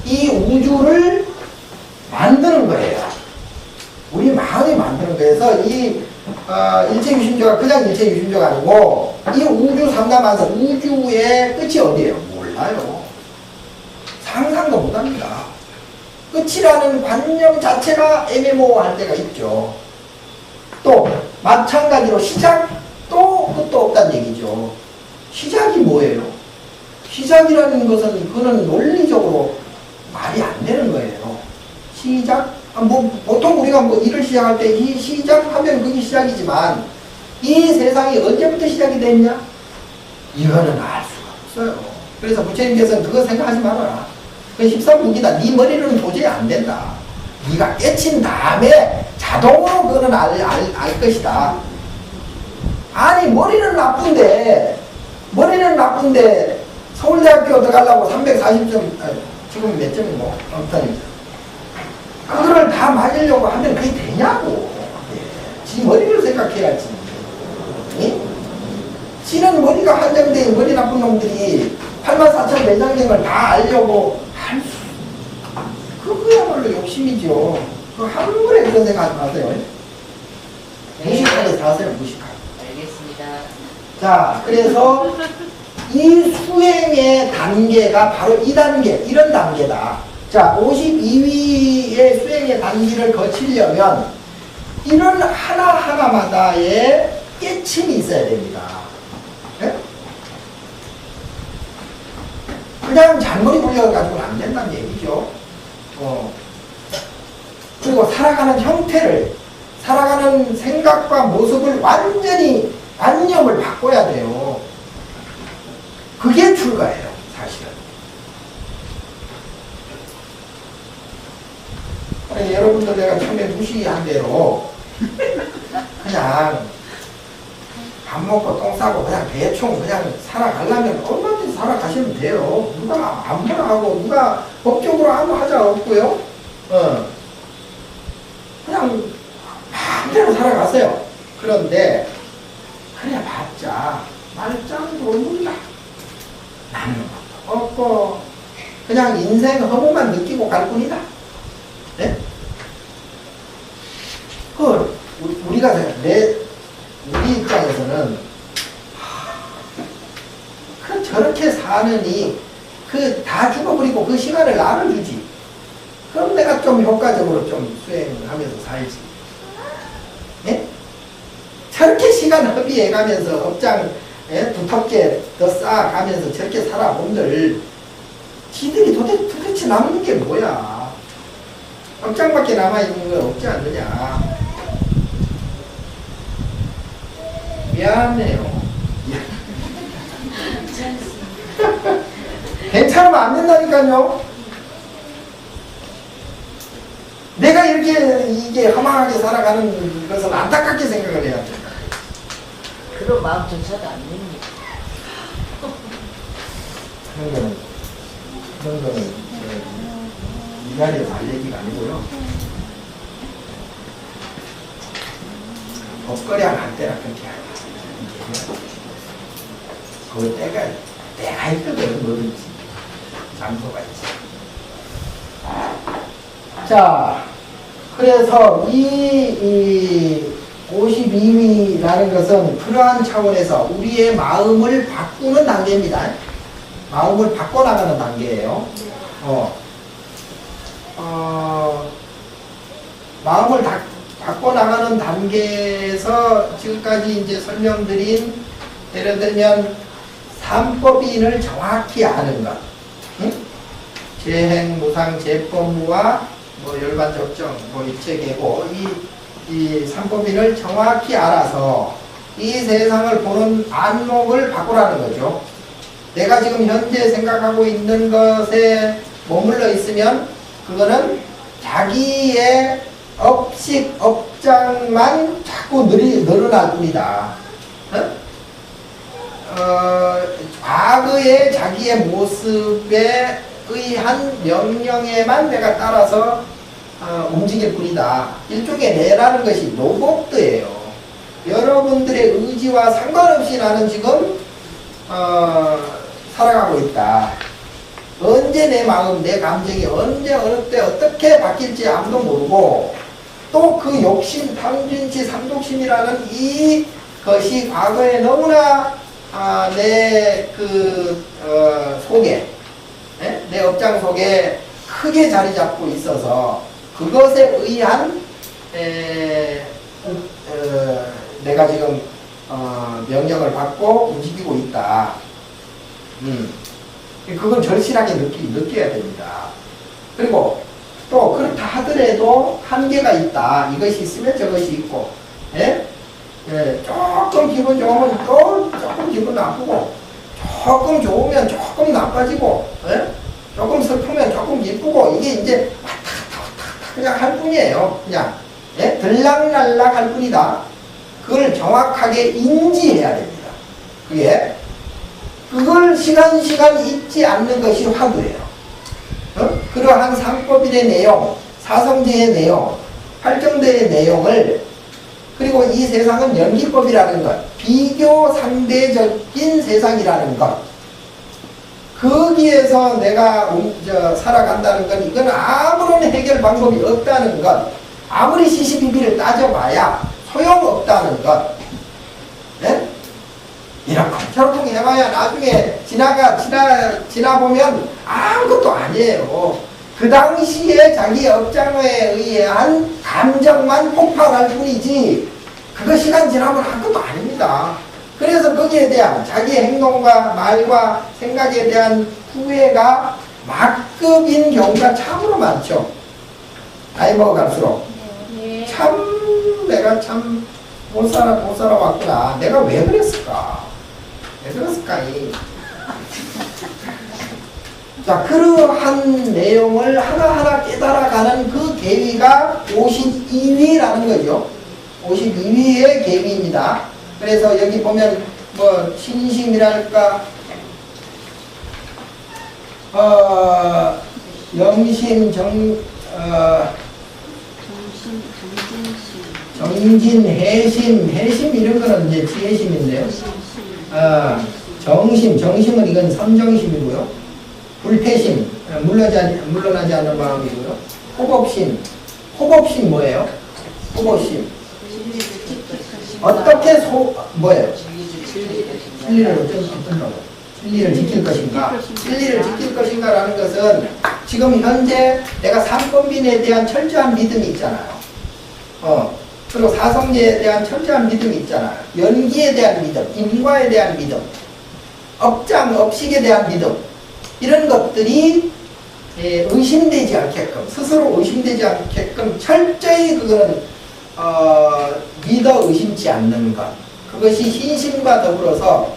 이 우주를 만드는 거예요. 우리 마음이 만드는 거예요. 그래서 이 일체유심조가 그냥 일체유심조가 아니고 이 우주 삼가만사 우주의 끝이 어디예요? 몰라요. 상상도 못합니다. 끝이라는 관념 자체가 애매모호할 때가 있죠. 또 마찬가지로 시작도 끝도 없다는 얘기죠. 시작이 뭐예요? 시작이라는 것은 그거는 논리적으로 말이 안 되는 거예요. 시작? 보통 우리가 일을 시작할 때 이 시작하면 그게 시작이지만 이 세상이 언제부터 시작이 됐냐? 이거는 알 수가 없어요. 그래서 부처님께서는 그거 생각하지 말아라. 그 13무기다. 네 머리로는 도저히 안 된다. 네가 깨친 다음에 자동으로 그거는 알 것이다. 아니 머리는 나쁜데 서울대학교 들어가려고 340점 지금 몇 점이고 아무튼 그거를 다 맞으려고 하면 그게 되냐고. 지 머리를 생각해야지. 예? 지는 머리가 한정된 머리 나쁜 놈들이 84,000매장경을 다 알려고 할 수, 그거야말로 욕심이죠. 그 한물에 그런 생각 하지 마세요. 무식하게 사세요, 무식하게. 알겠습니다. 자, 그래서 이 수행의 단계가 바로 이 단계, 이런 단계다. 자, 52위의 수행의 단계를 거치려면 이런 하나하나마다의 깨침이 있어야 됩니다. 네? 그냥 잔머리 굴려가지고는 안 된다는 얘기죠. 그리고 살아가는 형태를, 살아가는 생각과 모습을 완전히 관념을 바꿔야 돼요. 그게 출가예요, 사실은. 여러분들 내가 처음에 무시한 대로 그냥 밥 먹고 똥 싸고 그냥 대충 그냥 살아가려면 얼마든지 살아가시면 돼요. 누가 아무나 하고 누가 법적으로 아무 하자 없고요. 그냥 마음대로 살아가세요. 그런데 그래 봤자 말짱도 없는다. 남는 것도 없고 그냥 인생 허무만 느끼고 갈 뿐이다. 네? 우리가 우리 입장에서는 저렇게 사느니 다 죽어버리고 그 시간을 나를 주지. 그럼 내가 좀 효과적으로 좀 수행하면서 살지. 네? 저렇게 시간 허비해가면서 업장 두텁게 더 쌓아가면서 저렇게 살아본들 지들이 도대체 남는 게 뭐야? 업장밖에 남아있는 거 없지 않느냐? 미안해요. 괜찮으면 안 된다니까요. 내가 이게 허망하게 살아가는 것은 안타깝게 생각을 해야 돼. 그런 마음조차도 안 됩니다. 그런 거는 이 자리에서 할 얘기가 아니고요. 법거리야 할 때라 그렇게 하고 그 때가 있거든. 뭐든지 장소가 있지. 자, 그래서 이 52위라는 것은 그러한 차원에서 우리의 마음을 바꾸는 단계입니다. 마음을 바꿔나가는 단계예요. 마음을 바꿔나가는 단계에서 지금까지 이제 설명드린 예를 들면 삼법인을 정확히 아는 것, 재행, 무상, 재법무와 열반, 적정, 입체계고 이 삼법인을 정확히 알아서 이 세상을 보는 안목을 바꾸라는 거죠. 내가 지금 현재 생각하고 있는 것에 머물러 있으면 그거는 자기의 업식, 업장만 자꾸 늘어날 뿐이다. 과거의 자기의 모습에 의한 명령에만 내가 따라서 움직일 뿐이다. 일종의 내라는 것이 로봇예요. 여러분들의 의지와 상관없이 나는 지금 살아가고 있다. 언제 내 마음, 내 감정이 언제 어느 때 어떻게 바뀔지 아무도 모르고 또 그 욕심, 탐진치, 삼독심이라는 이것이 과거에 너무나 내 속에 내 업장 속에 크게 자리 잡고 있어서 그것에 의한 내가 지금 명령을 받고 움직이고 있다. 그건 절실하게 느껴야 됩니다. 그리고 또 그렇다 하더라도 한계가 있다. 이것이 있으면 저것이 있고, 조금 기분 좋으면 또 조금 기분 나쁘고, 조금 좋으면 조금 나빠지고, 조금 슬프면 조금 기쁘고, 이게 이제 왔다 갔다 그냥 할 뿐이에요. 그냥 들락날락 할 뿐이다. 그걸 정확하게 인지해야 됩니다. 그걸 시간 잊지 않는 것이 화두예요. 그러한 삼법인의 내용, 사성제의 내용, 팔정대의 내용을, 그리고 이 세상은 연기법이라는 것, 비교 상대적인 세상이라는 것, 거기에서 내가 살아간다는 건 이건 아무런 해결 방법이 없다는 것, 아무리 시시비비를 따져봐야 소용없다는 것, 이렇게 해봐야 나중에 지나보면 아무것도 아니에요. 그 당시에 자기 업장에 의한 감정만 폭발할 뿐이지 그거 시간 지나면 아무것도 아닙니다. 그래서 거기에 대한 자기 행동과 말과 생각에 대한 후회가 막급인 경우가 참으로 많죠. 나이 먹어갈수록 참 내가 참 못 살아왔구나. 내가 왜 그랬을까? 자, 그러한 내용을 하나하나 깨달아가는 그 계기가 자기가 52위라는 거죠. 52위의 개미입니다. 그래서 여기 보면 뭐 신심이랄까 영심 정진 해심 이런 거는 이제 지혜심인데요. 정심은 이건 선정심이고요. 불태심 물러나지 않는 마음이고요. 호법심 뭐예요? 호법심 어떻게 뭐예요? 진리를 어떤 거요? 진리를 지킬 것인가? 진리를 지킬 것인가라는 것은 지금 현재 내가 삼권빈에 대한 철저한 믿음이 있잖아요. 그리고 사성제에 대한 철저한 믿음이 있잖아요. 연기에 대한 믿음, 인과에 대한 믿음, 업식에 대한 믿음, 이런 것들이 의심되지 않게끔, 스스로 의심되지 않게끔 철저히 그거는 믿어 의심치 않는 것, 그것이 신심과 더불어서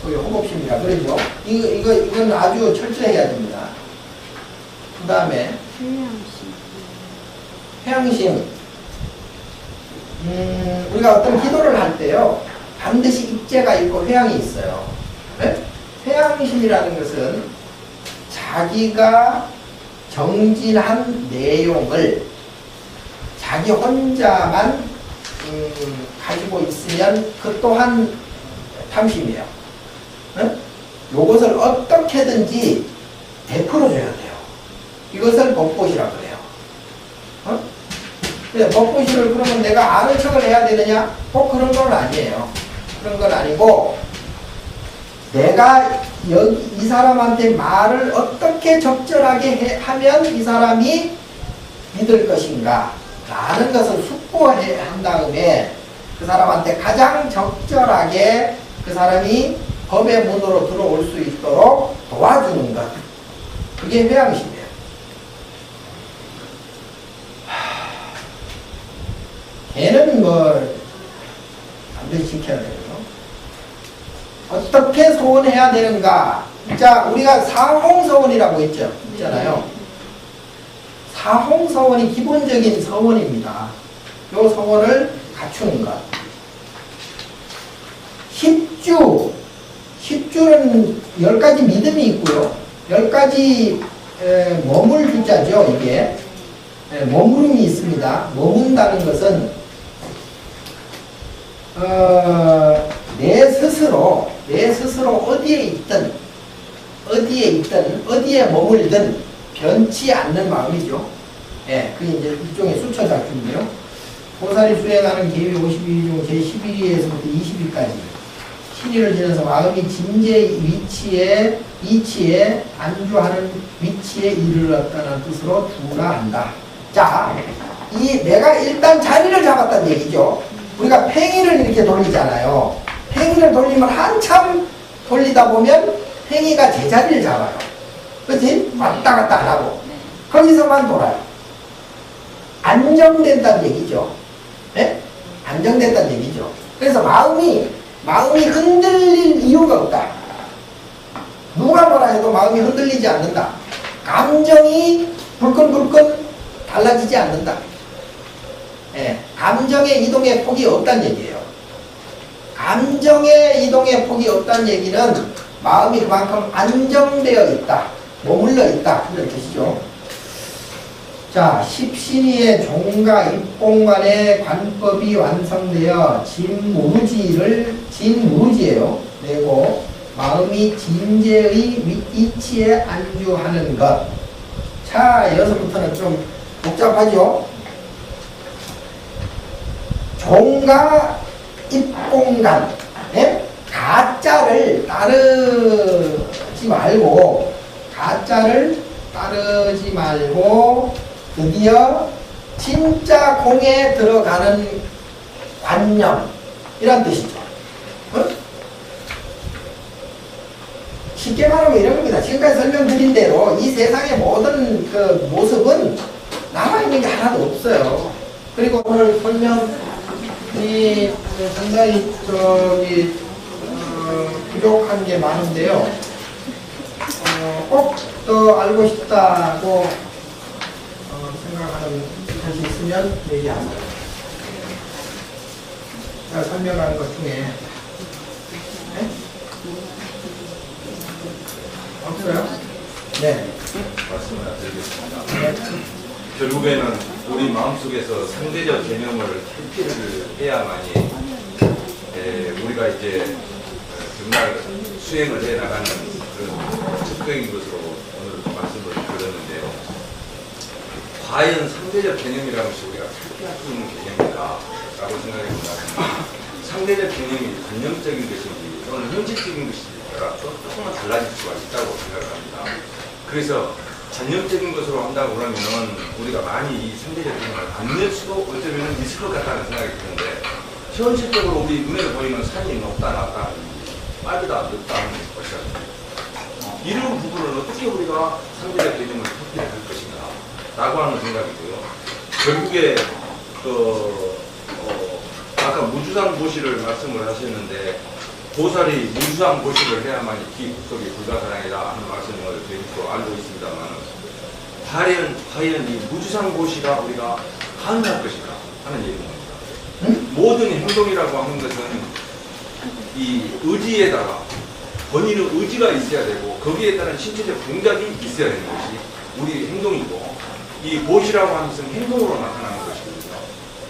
소위 호법심이라 그러죠. 이건 아주 철저해야 됩니다. 그 다음에 회양심. 우리가 어떤 기도를 할 때요, 반드시 입제가 있고 회양이 있어요. 네? 회양심이라는 것은 자기가 정진한 내용을 자기 혼자만 가지고 있으면 그 또한 탐심이에요. 네? 이것을 어떻게든지 베풀어줘야 돼요. 이것을 법보시라고 그래요. 법보시를 그러면 내가 아는 척을 해야 되느냐? 꼭 그런 건 아니에요. 그런 건 아니고, 내가 이 사람한테 말을 어떻게 적절하게 하면 이 사람이 믿을 것인가 라는 것을 숙고한 다음에 그 사람한테 가장 적절하게 그 사람이 법의 문으로 들어올 수 있도록 도와주는 것. 그게 회양심이에요. 걔는 뭐 반드시 지켜야 되고요. 어떻게 소원해야 되는가? 자, 우리가 사홍서원이라고 있잖아요. 사홍서원이 기본적인 서원입니다. 이 서원을 갖추는 것. 10주는 10가지 믿음이 있고요. 10가지 머물 주자죠, 이게. 머무름이 있습니다. 머문다는 것은 내 스스로 어디에 머물든 변치 않는 마음이죠. 예, 그게 이제 일종의 수처작품이에요. 보살이 수행하는 계위 52위 중 제11위에서부터 20위까지 신의를 지내서 마음이 진재의 이치에 안주하는 위치에 이르렀다는 뜻으로 주라한다. 자, 내가 일단 자리를 잡았다는 얘기죠. 우리가 팽이를 이렇게 돌리잖아요. 팽이를 돌리면 한참 돌리다 보면 팽이가 제자리를 잡아요. 그렇지? 왔다 갔다 안 하고 거기서만 돌아요. 안정된다는 얘기죠. 네? 안정된다는 얘기죠. 그래서 마음이 흔들릴 이유가 없다. 누가 뭐라 해도 마음이 흔들리지 않는다. 감정이 불끈불끈 달라지지 않는다. 예, 감정의 이동의 폭이 없다는 얘기예요. 감정의 이동의 폭이 없다는 얘기는 마음이 그만큼 안정되어 있다, 머물러 있다, 그런 뜻이죠. 자, 십신이의 종과 입공간의 관법이 완성되어 진무지예요. 내고 마음이 진재의 이치에 안주하는 것. 자, 여기서부터는 좀 복잡하죠. 종과 입공간, 네? 가짜를 따르지 말고 드디어 진짜 공에 들어가는 관념, 이란 뜻이죠. 쉽게 말하면 이런 겁니다. 지금까지 설명드린 대로 이 세상의 모든 그 모습은 남아있는 게 하나도 없어요. 그리고 오늘 설명이 상당히 부족한 게 많은데요. 꼭 더 알고 싶다고 생각합니다. 생각하는 것이 있으면 얘기하세요. 제가 설명한 것 중에 네? 없어요? 네. 말씀을 드리겠습니다. 결국에는 우리 마음속에서 상대적 개념을 탈피를 해야만이 우리가 이제 정말 수행을 해나가는 그런 적극적인 것으로 오늘 말씀을 드렸는데요. 과연 상대적 개념이라는 것이 우리가 탈피할 수 있는 개념인가라고 생각해보면 상대적 개념이 관념적인 것인지 또는 현실적인 것인지가 조금만 달라질 수가 있다고 생각합니다. 그래서 관념적인 것으로 한다고 그러면은 우리가 많이 이 상대적 개념을 안 낼 수도 어쩌면 있을 것 같다는 생각이 드는데 현실적으로 우리 눈에 보이는 산이 높다 낮다 빠르다 늦다는 것이었습니다. 이런 부분을 어떻게 우리가 상대적 개념을 확인할 것인가 라고 하는 생각이고요. 결국에 아까 무주상 보시를 말씀을 하셨는데 보살이 무주상 보시를 해야만 기국속이 불가사량이다 하는 말씀을 드리고 알고 있습니다만 과연 이 무주상 보시가 우리가 가능할 것인가 하는 얘기입니다. 모든 행동이라고 하는 것은 이 의지에다가 본인의 의지가 있어야 되고 거기에 따른 신체적 동작이 있어야 되는 것이 우리 행동이고 이 보시라고 하는 것은 행동으로 나타나는 것입니다.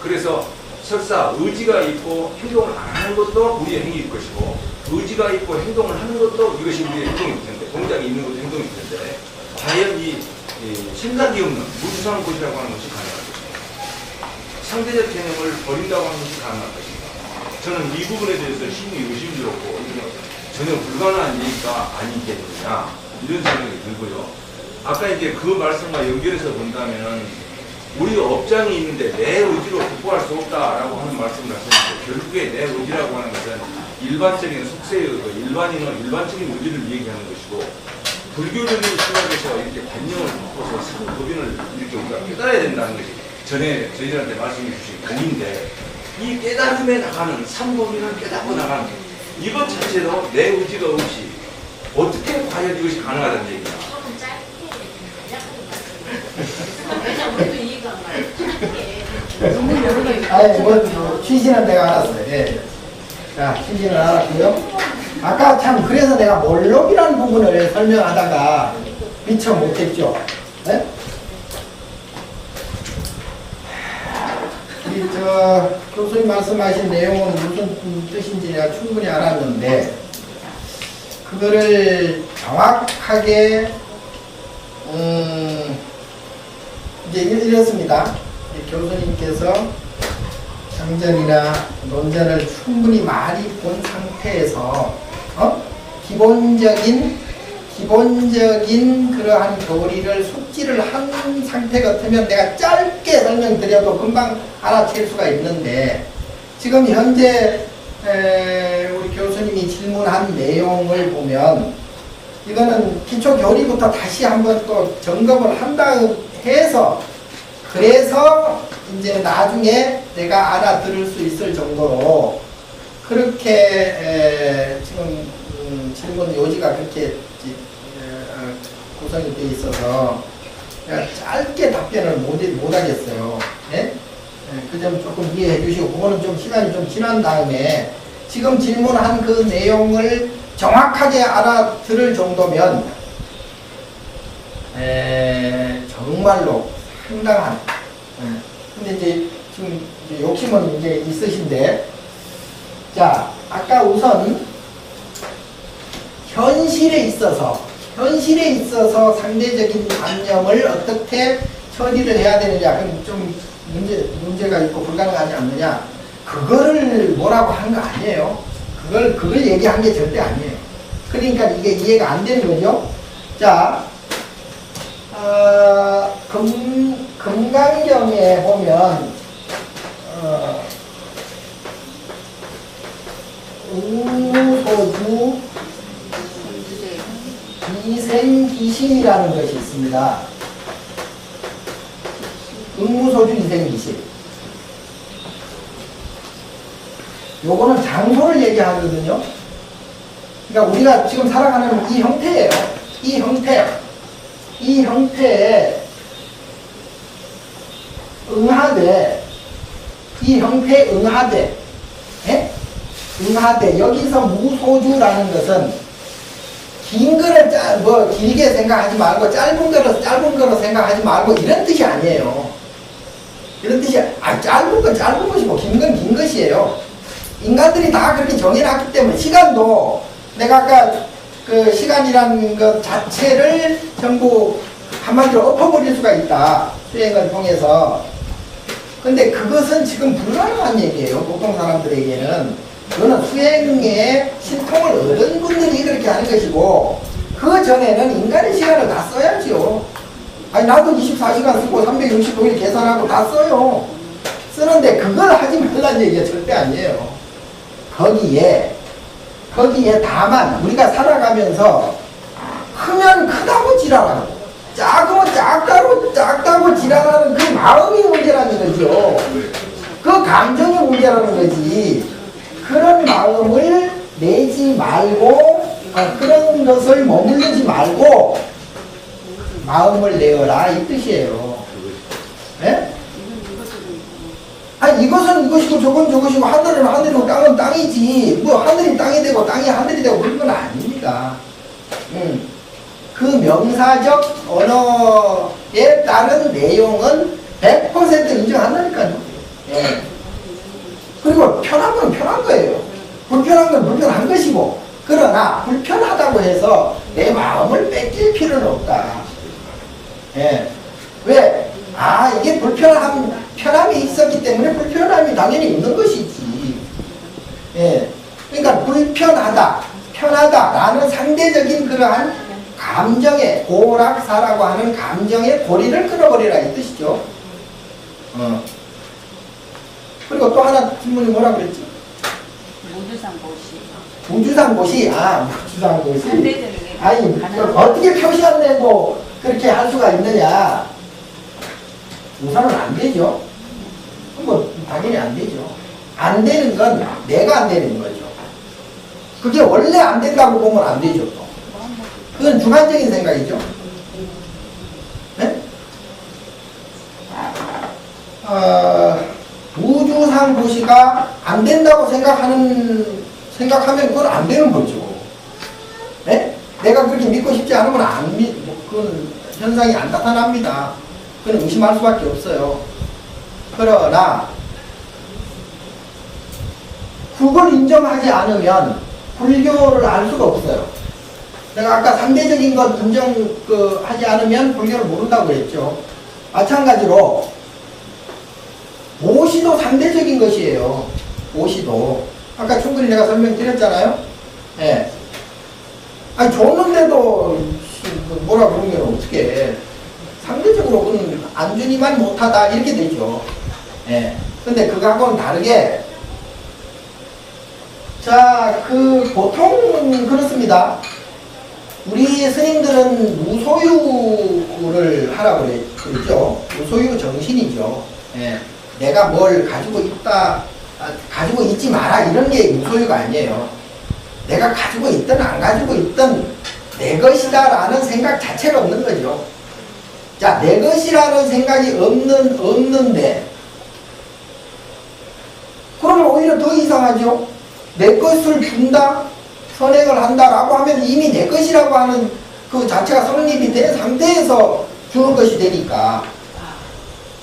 그래서 설사 의지가 있고 행동을 안 하는 것도 우리의 행위일 것이고 의지가 있고 행동을 하는 것도 이것이 우리의 행동일 텐데 동작이 있는 것도 행동일 텐데 과연 이 생각이 없는 무주상 것이라고 하는 것이 가능할 것인가 상대적 개념을 버린다고 하는 것이 가능할 것인가 저는 이 부분에 대해서 심히 의심스럽고 이건 전혀 불가능한 얘기가 아니겠느냐 이런 생각이 들고요. 아까 이제 그 말씀과 연결해서 본다면 우리 업장이 있는데 내 의지로 극복할 수 없다라고 하는 말씀을 하셨는데 결국에 내 의지라고 하는 것은 일반적인 속세의 일반인의 일반적인 의지를 얘기하는 것이고 불교적인 시각에서 이렇게 관념을 바꿔서 상법인을 이렇게 우리가 깨달아야 된다는 것이 전에 저희들한테 말씀해 주신 근인데 이 깨달음에 나가는 상법인을 깨닫고 나가는 이것 자체도 내 의지가 없이 어떻게 과연 이것이 가능하다는 얘기냐. 아니, 뭐, 취지는 내가 알았어요. 예. 자, 취지는 알았고요. 아까 참, 그래서 내가 몰록이라는 부분을 설명하다가 미처 못했죠. 네? 교수님 말씀하신 내용은 무슨 뜻인지 내가 충분히 알았는데, 그거를 정확하게, 이제 이렇습니다. 교수님께서 장전이나 논전을 충분히 많이 본 상태에서 기본적인 그러한 교리를 숙지를 한 상태 같으면 내가 짧게 설명드려도 금방 알아챌 수가 있는데 지금 현재 우리 교수님이 질문한 내용을 보면 이거는 기초 교리부터 다시 한번 또 점검을 한다고 해서 그래서 이제 나중에 내가 알아들을 수 있을 정도로 그렇게 지금 질문 요지가 그렇게 구성이 되어 있어서 내가 짧게 답변을 못 하겠어요. 네? 그 점 조금 이해해 주시고 그거는 좀 시간이 좀 지난 다음에 지금 질문한 그 내용을 정확하게 알아들을 정도면 정말로 상당한 근데 이제 지금 욕심은 이제 있으신데 자 아까 우선 현실에 있어서 상대적인 관념을 어떻게 처리를 해야 되느냐 그럼 좀 문제가 있고 불가능하지 않느냐 그거를 뭐라고 한 거 아니에요. 그걸 얘기한 게 절대 아니에요. 그러니까 이게 이해가 안 되는 거죠. 자 금강경에 보면 응무소주 이생기심이라는 것이 있습니다. 응무소주 이생기심 요거는 장소를 얘기하거든요. 그러니까 우리가 지금 살아가는 이 형태예요. 이 형태에 응하되, 이 형태에 응하되, 예? 응하되, 여기서 무소주라는 것은 긴 거를 길게 생각하지 말고 짧은 거로 생각하지 말고 이런 뜻이 아니에요. 이런 뜻이, 짧은 건 짧은 것이고 긴 건 긴 것이에요. 인간들이 다 그렇게 정해놨기 때문에 시간도 내가 아까 그 시간이라는 것 자체를 전부 한마디로 엎어버릴 수가 있다. 수행을 통해서. 근데 그것은 지금 불가능한 얘기예요. 보통 사람들에게는. 그거는 수행에 신통을 얻은 분들이 그렇게 하는 것이고, 그 전에는 인간의 시간을 다 써야지요. 아니, 나도 24시간 쓰고 365일 계산하고 다 써요. 쓰는데 그걸 하지 말라는 얘기가 절대 아니에요. 거기에 다만 우리가 살아가면서 크면 크다고 지랄하고 작으면 작다고 지랄하는 그 마음이 문제라는 거죠. 그 감정이 문제라는 거지. 그런 마음을 내지 말고, 그런 것을 머무르지 말고 마음을 내어라 이 뜻이에요. 예? 아니, 이것은 이것이고 저건 저것이고 하늘은 하늘이고 땅은 땅이지, 뭐 하늘이 땅이 되고 땅이 하늘이 되고 그런 건 아닙니다. 그 명사적 언어에 따른 내용은 100% 인정한다니까요. 예. 그리고 편한 건 편한 거예요. 불편한 건 불편한 것이고, 그러나 불편하다고 해서 내 마음을 뺏길 필요는 없다. 예. 왜? 이게 편함이 있었기 때문에 불편함이 당연히 있는 것이지. 예. 그러니까 불편하다, 편하다라는 상대적인 그러한 감정의 고락사라고 하는 감정의 고리를 끊어버리라 이 뜻이죠. 그리고 또 하나 질문이 뭐라 그랬지? 무주상고시. 무주상고시. 무주상고시. 상대적인 아니, 어떻게 표시 안 내고 그렇게 할 수가 있느냐? 우선은 안 되죠. 뭐 당연히 안 되죠. 안 되는 건 내가 안 되는 거죠. 그게 원래 안 된다고 보면 안 되죠. 또. 그건 주관적인 생각이죠. 네? 우주상 고시가 안 된다고 생각하면 그건 안 되는 거죠. 네? 내가 그렇게 믿고 싶지 않으면 그건 현상이 안 나타납니다. 그건 의심할 수밖에 없어요. 그러나 그걸 인정하지 않으면 불교를 알 수가 없어요. 내가 아까 상대적인 것 하지 않으면 불교를 모른다고 그랬죠. 마찬가지로 모시도 상대적인 것이에요. 모시도. 아까 충분히 내가 설명드렸잖아요. 예. 아니, 줬는데도 뭐라 그러면 어떡해. 상대적으로 그건 안 주니만 못하다 이렇게 되죠. 예. 근데 그거하고는 다르게, 자, 보통 그렇습니다. 우리 스님들은 무소유를 하라고 그랬죠. 무소유 정신이죠. 예. 내가 뭘 가지고 있다, 가지고 있지 마라 이런 게 무소유가 아니에요. 내가 가지고 있든 안 가지고 있든 내 것이다 라는 생각 자체가 없는 거죠. 자, 내 것이라는 생각이 없는데, 그러면 오히려 더 이상하죠. 내 것을 준다, 선행을 한다라고 하면 이미 내 것이라고 하는 그 자체가 성립이 된 상태에서 주는 것이 되니까.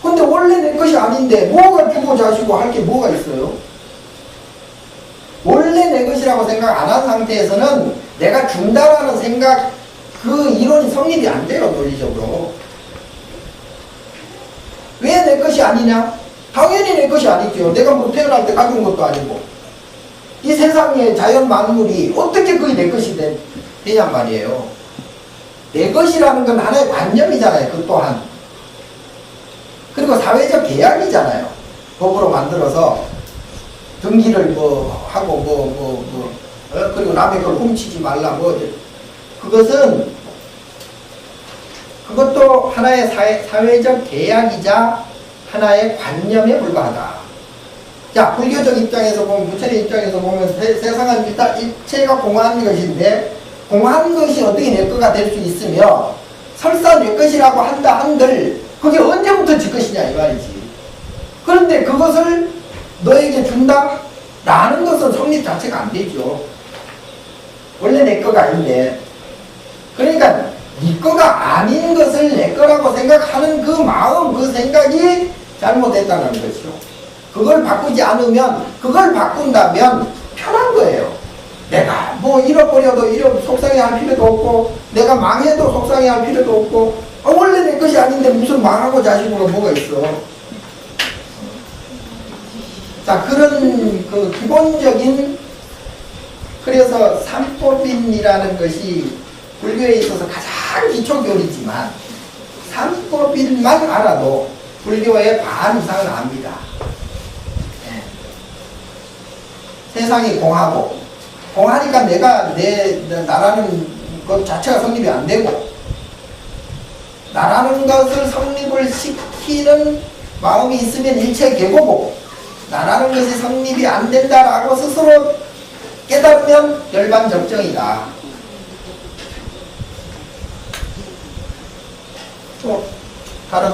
근데 원래 내 것이 아닌데 뭐가 주고 자시고 할 게 뭐가 있어요? 원래 내 것이라고 생각 안 한 상태에서는 내가 준다라는 생각, 그 이론이 성립이 안 돼요, 논리적으로. 왜 내 것이 아니냐? 당연히 내 것이 아니죠. 내가 뭐 태어날 때 가져온 것도 아니고. 이 세상의 자연 만물이 어떻게 그게 내 것이 되냔 말이에요. 내 것이라는 건 하나의 관념이잖아요, 그 또한. 그리고 사회적 계약이잖아요. 법으로 만들어서 등기를 뭐 하고 그리고 남의 걸 훔치지 말라 그것도 하나의 사회적 계약이자 하나의 관념에 불과하다. 자, 불교적 입장에서 보면, 부처의 입장에서 보면 세상은 일단 일체가 공허한 것인데, 공허한 것이 어떻게 내 거가 될 수 있으며 설사 내 것이라고 한다 한들 그게 언제부터 지 것이냐 이 말이지. 그런데 그것을 너에게 준다? 라는 것은 성립 자체가 안 되죠. 원래 내 거가 아닌데. 그러니까 네 거가 아닌 것을 내 거라고 생각하는 그 마음, 그 생각이 잘못됐다는 것이죠. 그걸 바꾸지 않으면, 그걸 바꾼다면 편한 거예요. 내가 뭐 잃어버려도 속상해 할 필요도 없고, 내가 망해도 속상해 할 필요도 없고, 원래 내 것이 아닌데 무슨 망하고 자식으로 뭐가 있어. 자, 그런 그 기본적인, 그래서 삼법인이라는 것이 불교에 있어서 가장 기초 교리지만, 삼법인만 알아도 불교의 반 이상을 압니다. 네. 세상이 공하고, 공하니까 내가 나라는 것 자체가 성립이 안 되고, 나라는 것을 성립을 시키는 마음이 있으면 일체 계고고, 나라는 것이 성립이 안 된다라고 스스로 깨달으면 열반적정이다. 또 다른